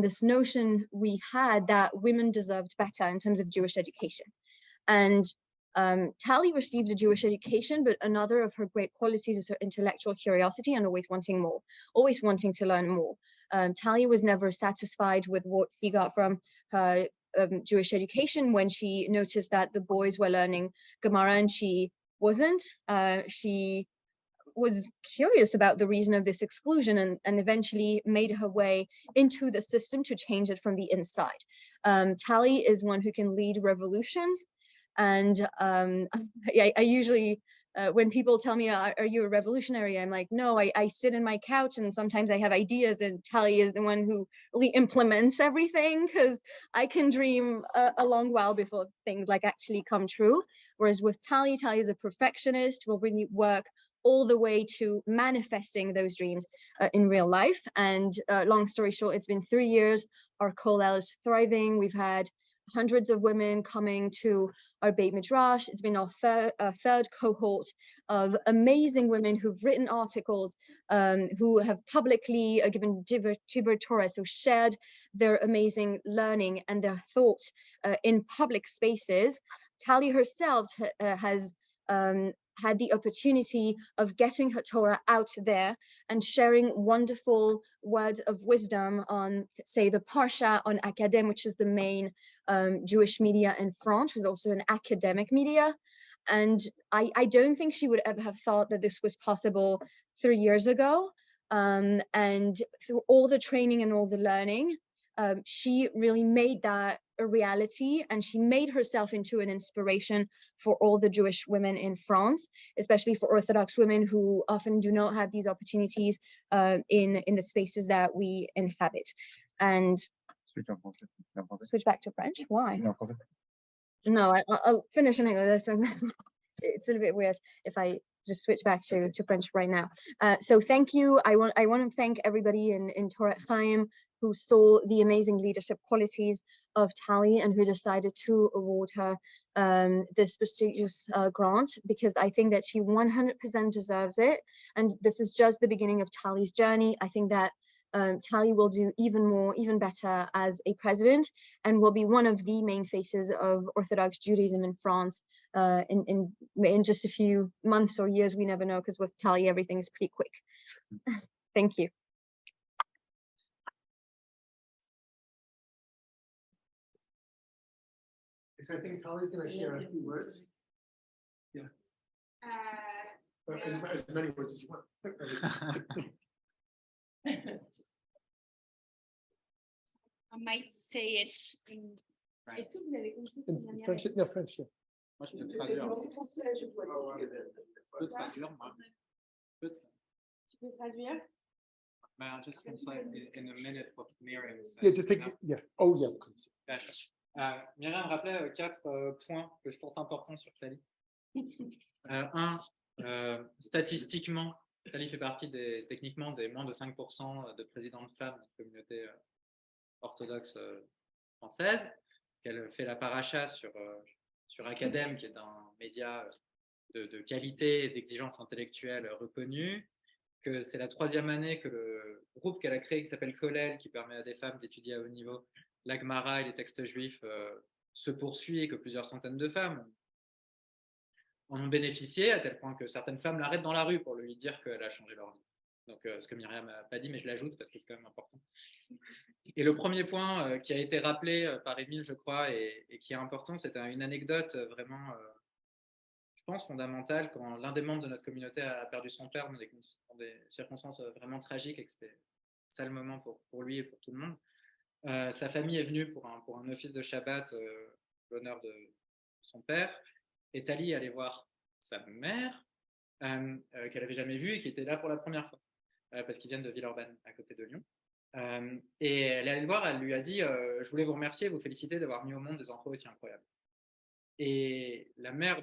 this notion we had that women deserved better in terms of Jewish education. And Tali received a Jewish education, but another of her great qualities is her intellectual curiosity and always wanting more, always wanting to learn more. Tali was never satisfied with what she got from her Jewish education when she noticed that the boys were learning Gemara and she wasn't. She was curious about the reason of this exclusion and eventually made her way into the system to change it from the inside. Tali is one who can lead revolutions. And I usually, when people tell me, are you a revolutionary? I'm like, no, I sit in my couch and sometimes I have ideas, and Tali is the one who really implements everything, because I can dream a long while before things like actually come true. Whereas with Tali is a perfectionist, will really work all the way to manifesting those dreams in real life. And long story short, it's been 3 years. Our kollel is thriving. We've had hundreds of women coming to our Beit Midrash. It's been our third cohort of amazing women who've written articles, who have publicly given Divrei Torah, so shared their amazing learning and their thoughts in public spaces. Tali herself has had the opportunity of getting her Torah out there and sharing wonderful words of wisdom on, say, the Parsha on Academ, which is the main Jewish media in France, was also an academic media. And I don't think she would ever have thought that this was possible 3 years ago. And through all the training and all the learning, she really made that a reality, and she made herself into an inspiration for all the Jewish women in France, especially for Orthodox women who often do not have these opportunities in the spaces that we inhabit. and switch back to French. Why? No, I'll finish in English. It's a little bit weird if I just switch back to French right now. So thank you. I want to thank everybody in Torat Chayim who saw the amazing leadership qualities of Tali and who decided to award her this prestigious grant, because I think that she 100% deserves it. And this is just the beginning of Tali's journey. I think that Tali will do even more, even better as a president, and will be one of the main faces of Orthodox Judaism in France in just a few months or years. We never know, because with Tali, everything is pretty quick. Thank you. So I think Tali's going to share a few words. Yeah. As many words as you want. I might say it in Right. In French, yeah, French, yeah. Moi, je peux traduire. Je peux traduire, moi. Tu peux traduire? May I just translate in a minute what Miriam said? Yeah, just take, yeah. Oh, yeah. D'accord. Myriam rappelait 4 points que je pense importants sur Tali. Statistiquement, Tali fait partie techniquement des moins de 5% de présidents de femmes de la communauté orthodoxe française, qu'elle fait la paracha sur Academ, qui est un média de qualité et d'exigence intellectuelle reconnu, que c'est la 3e année que le groupe qu'elle a créé, qui s'appelle Kollel, qui permet à des femmes d'étudier à haut niveau la Gemara et les textes juifs, se poursuit, et que plusieurs centaines de femmes en ont bénéficié, à tel point que certaines femmes l'arrêtent dans la rue pour lui dire qu'elle a changé leur vie. Donc, ce que Myriam n'a pas dit, mais je l'ajoute parce que c'est quand même important. Et le premier point qui a été rappelé par Émile, je crois, et qui est important, c'est une anecdote vraiment, je pense, fondamentale, quand l'un des membres de notre communauté a perdu son père dans des circonstances vraiment tragiques, et que c'était ça le moment pour lui et pour tout le monde. Sa famille est venue pour un office de Shabbat, l'honneur de son père, et Tali allait voir sa mère, qu'elle n'avait jamais vue et qui était là pour la première fois, parce qu'ils viennent de Villeurbanne, à côté de Lyon. Et elle est allée le voir, elle lui a dit je voulais vous remercier, vous féliciter d'avoir mis au monde des enfants aussi incroyables. Et la mère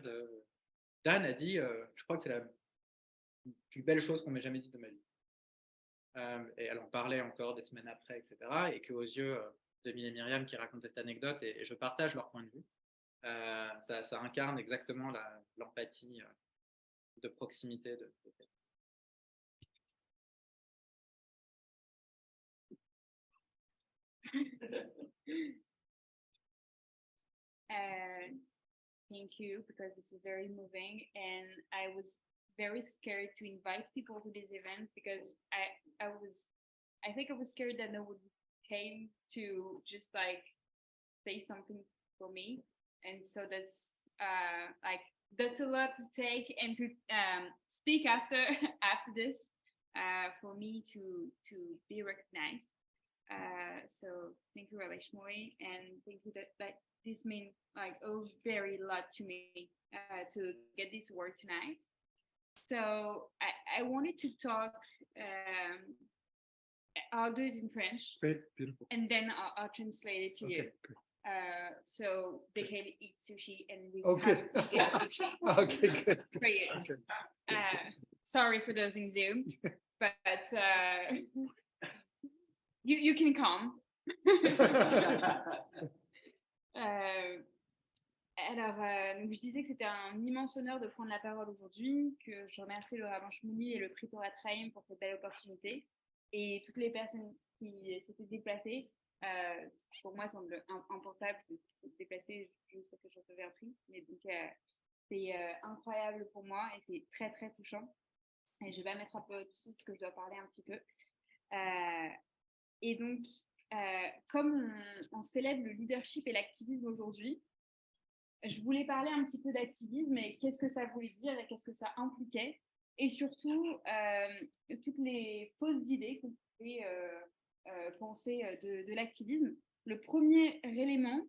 d'Anne a dit je crois que c'est la plus belle chose qu'on m'ait jamais dit de ma vie. Et elle en parlait encore des semaines après, etc. Et qu'aux yeux d'Émile et Myriam qui racontaient cette anecdote, et je partage leur point de vue, ça incarne exactement l'empathie de proximité de Thank you, because this is very moving, and I was very scared to invite people to this event, because I think I was scared that no one came to just like say something for me, and so that's a lot to take, and to speak after this for me to be recognized. So thank you, Rabbi Shmuly, and thank you that this means like very lot to me to get this word tonight. So I wanted to talk. I'll do it in French. Great, beautiful. And then I'll translate it to you. Good. So they can eat sushi, and we Okay. have to eat sushi. Okay, good. For you. Okay. Sorry for those in Zoom, but you can come. Alors, donc je disais que c'était un immense honneur de prendre la parole aujourd'hui, que je remercie le rabbin Shmuly et le prix Torat Chayim pour cette belle opportunité, et toutes les personnes qui s'étaient déplacées. Pour moi, c'est important de se déplacer juste parce que je recevais un prix, mais donc c'est incroyable pour moi, et c'est très très touchant. Et je vais mettre un peu tout de suite, parce que je dois parler un petit peu. Et donc, comme on célèbre le leadership et l'activisme aujourd'hui, je voulais parler un petit peu d'activisme et qu'est-ce que ça voulait dire et qu'est-ce que ça impliquait, et surtout toutes les fausses idées qu'on pouvait penser de l'activisme. Le premier élément,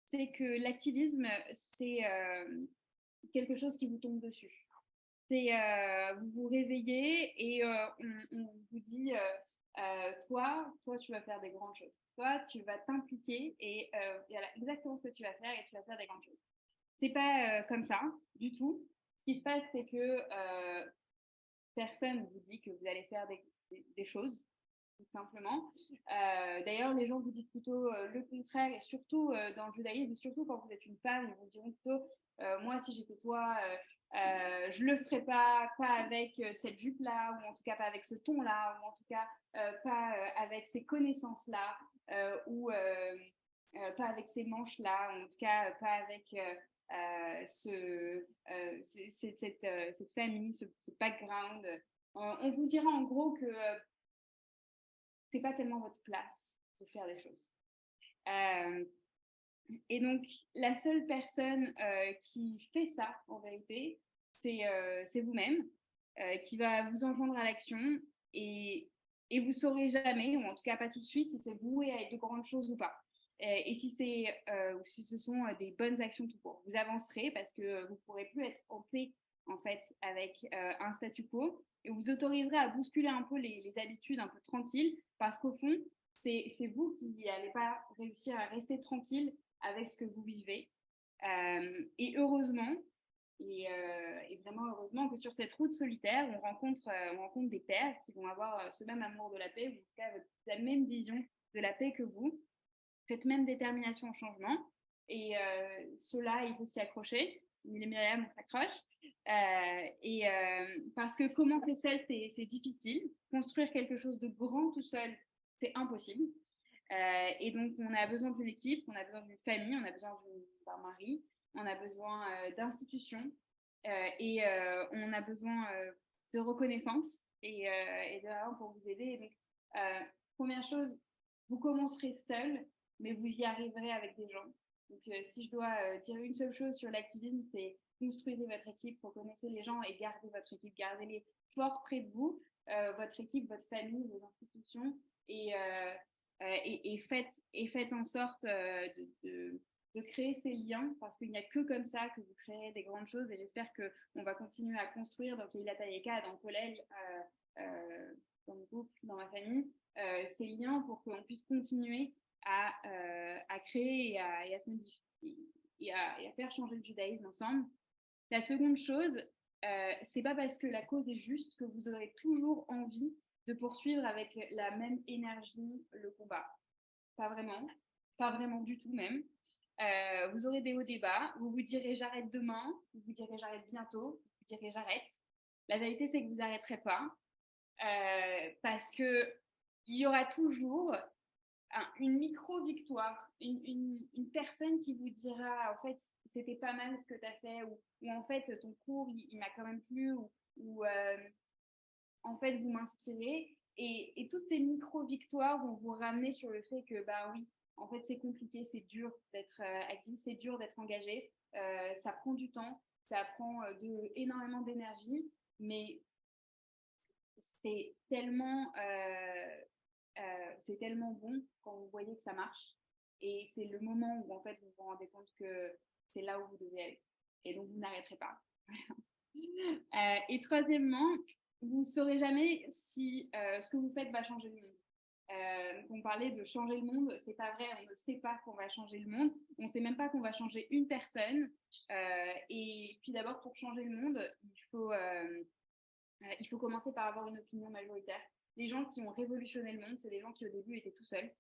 c'est que l'activisme, c'est quelque chose qui vous tombe dessus. C'est vous vous réveillez et on vous dit toi, tu vas faire des grandes choses. Toi, tu vas t'impliquer et voilà exactement ce que tu vas faire et tu vas faire des grandes choses. C'est pas comme ça du tout. Ce qui se passe, c'est que personne vous dit que vous allez faire des choses, tout simplement. D'ailleurs, les gens vous disent plutôt le contraire, et surtout dans le judaïsme, surtout quand vous êtes une femme, ils vous diront plutôt moi, si j'étais toi, je le ferais pas avec cette jupe-là, ou en tout cas pas avec ce ton-là, ou en tout cas pas avec ces connaissances-là, ou pas avec ces manches-là, ou en tout cas pas avec cette famille, ce background. On vous dira en gros que c'est pas tellement votre place de faire des choses. Et donc, la seule personne qui fait ça, en vérité, c'est vous-même, qui va vous enjoindre à l'action et vous saurez jamais, ou en tout cas pas tout de suite, si c'est voué à de grandes choses ou pas. Et si ce sont des bonnes actions tout court. Vous avancerez parce que vous ne pourrez plus être en paix, en fait, avec un statu quo, et vous autoriserez à bousculer un peu les habitudes un peu tranquilles, parce qu'au fond, c'est vous qui n'allez pas réussir à rester tranquille avec ce que vous vivez. Et heureusement, et vraiment heureusement que sur cette route solitaire, on rencontre des pères qui vont avoir ce même amour de la paix, ou en tout cas la même vision de la paix que vous, cette même détermination au changement. Et cela, il faut s'y accrocher. Les Myriam, on s'accroche. Parce que commencer seul, c'est difficile. Construire quelque chose de grand tout seul, c'est impossible. Et donc, on a besoin d'une équipe, on a besoin d'une famille, on a besoin d'un mari, on a besoin d'institutions et on a besoin de reconnaissance et de rien pour vous aider. Et donc, première chose, vous commencerez seul, mais vous y arriverez avec des gens. Donc, si je dois dire une seule chose sur l'activisme, c'est construisez votre équipe, reconnaissez les gens et gardez votre équipe, gardez-les fort près de vous, votre équipe, votre famille, vos institutions, et faites en sorte de créer ces liens, parce qu'il n'y a que comme ça que vous créerez des grandes choses. Et j'espère qu'on va continuer à construire dans Keilat Ayeka, dans Kolel, dans le groupe, dans ma famille, ces liens pour qu'on puisse continuer à créer et à se modifier et à faire changer le judaïsme ensemble. La seconde chose, c'est pas parce que la cause est juste que vous aurez toujours envie de poursuivre avec la même énergie le combat. Pas vraiment du tout même. Vous aurez des hauts débats, vous vous direz j'arrête demain, vous vous direz j'arrête bientôt, vous direz j'arrête. La vérité, c'est que vous n'arrêterez pas, parce que il y aura toujours une micro-victoire, une personne qui vous dira en fait c'était pas mal ce que tu as fait, ou en fait ton cours il m'a quand même plu, ou en fait vous m'inspirez, et toutes ces micro-victoires vont vous ramener sur le fait que bah oui, en fait c'est compliqué, c'est dur d'être activiste, c'est dur d'être engagé, ça prend du temps, ça prend énormément d'énergie, mais c'est tellement bon quand vous voyez que ça marche, et c'est le moment où en fait vous vous rendez compte que c'est là où vous devez aller, et donc vous n'arrêterez pas. Et troisièmement, vous ne saurez jamais si ce que vous faites va changer le monde. Donc on parlait de changer le monde, c'est pas vrai, on ne sait pas qu'on va changer le monde, on ne sait même pas qu'on va changer une personne, et puis d'abord pour changer le monde, il faut commencer par avoir une opinion majoritaire. Les gens qui ont révolutionné le monde, c'est des gens qui au début étaient tout seuls,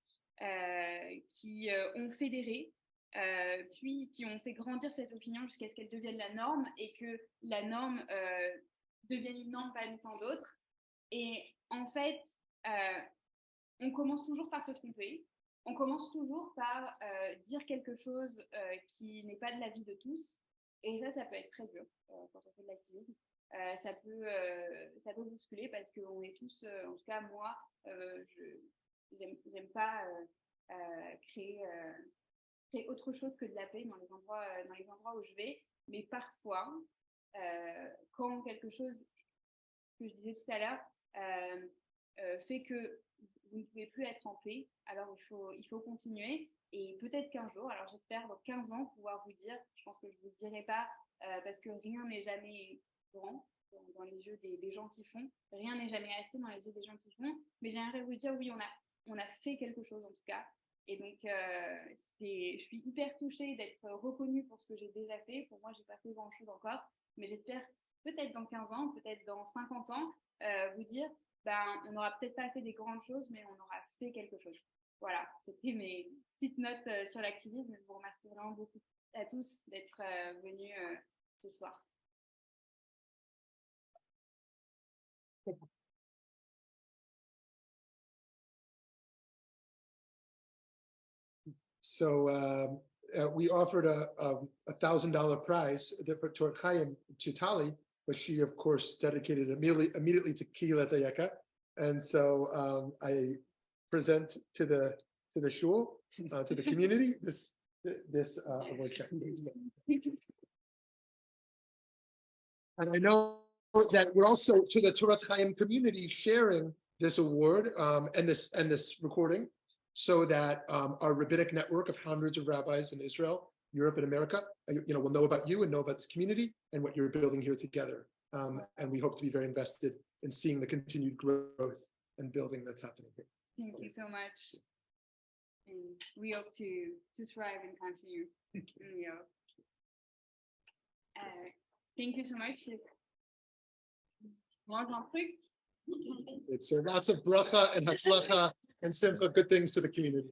qui ont fédéré, puis qui ont fait grandir cette opinion jusqu'à ce qu'elle devienne la norme, et que la norme devienne une norme parmi tant d'autres. Et en fait, on commence toujours par se tromper, on commence toujours par dire quelque chose qui n'est pas de l'avis de tous, et ça peut être très dur quand on fait de l'activisme. Ça peut bousculer, parce qu'on est tous, en tout cas moi, j'aime pas créer autre chose que de la paix dans les endroits où je vais, mais parfois, quand quelque chose que je disais tout à l'heure fait que vous ne pouvez plus être en paix, alors il faut continuer, et peut-être qu'un jour, alors j'espère dans 15 ans pouvoir vous dire, je pense que je ne vous le dirai pas parce que rien n'est jamais grand, dans les yeux des gens qui font. Rien n'est jamais assez dans les yeux des gens qui font. Mais j'aimerais vous dire, oui, on a fait quelque chose en tout cas. Et donc, je suis hyper touchée d'être reconnue pour ce que j'ai déjà fait. Pour moi, j'ai pas fait grand-chose encore. Mais j'espère peut-être dans 15 ans, peut-être dans 50 ans, vous dire, on n'aura peut-être pas fait des grandes choses, mais on aura fait quelque chose. Voilà, c'était mes petites notes sur l'activisme. Je vous remercie vraiment beaucoup à tous d'être venus ce soir. So we offered a $1,000 prize for Torat Chayim to Tali, but she, of course, dedicated immediately to Kehillat Hayeka. And so I present to the shul, to the community, this award check. And I know that we're also to the Torat Chayim community sharing this award and this recording, so that our rabbinic network of hundreds of rabbis in Israel, Europe, and America, will know about you and know about this community and what you're building here together. And we hope to be very invested in seeing the continued growth and building that's happening here. Thank you so much. And we hope to thrive and continue. Thank you so much. Mange un truc. It's lots of bracha and hatzlacha and simcha, good things to the community.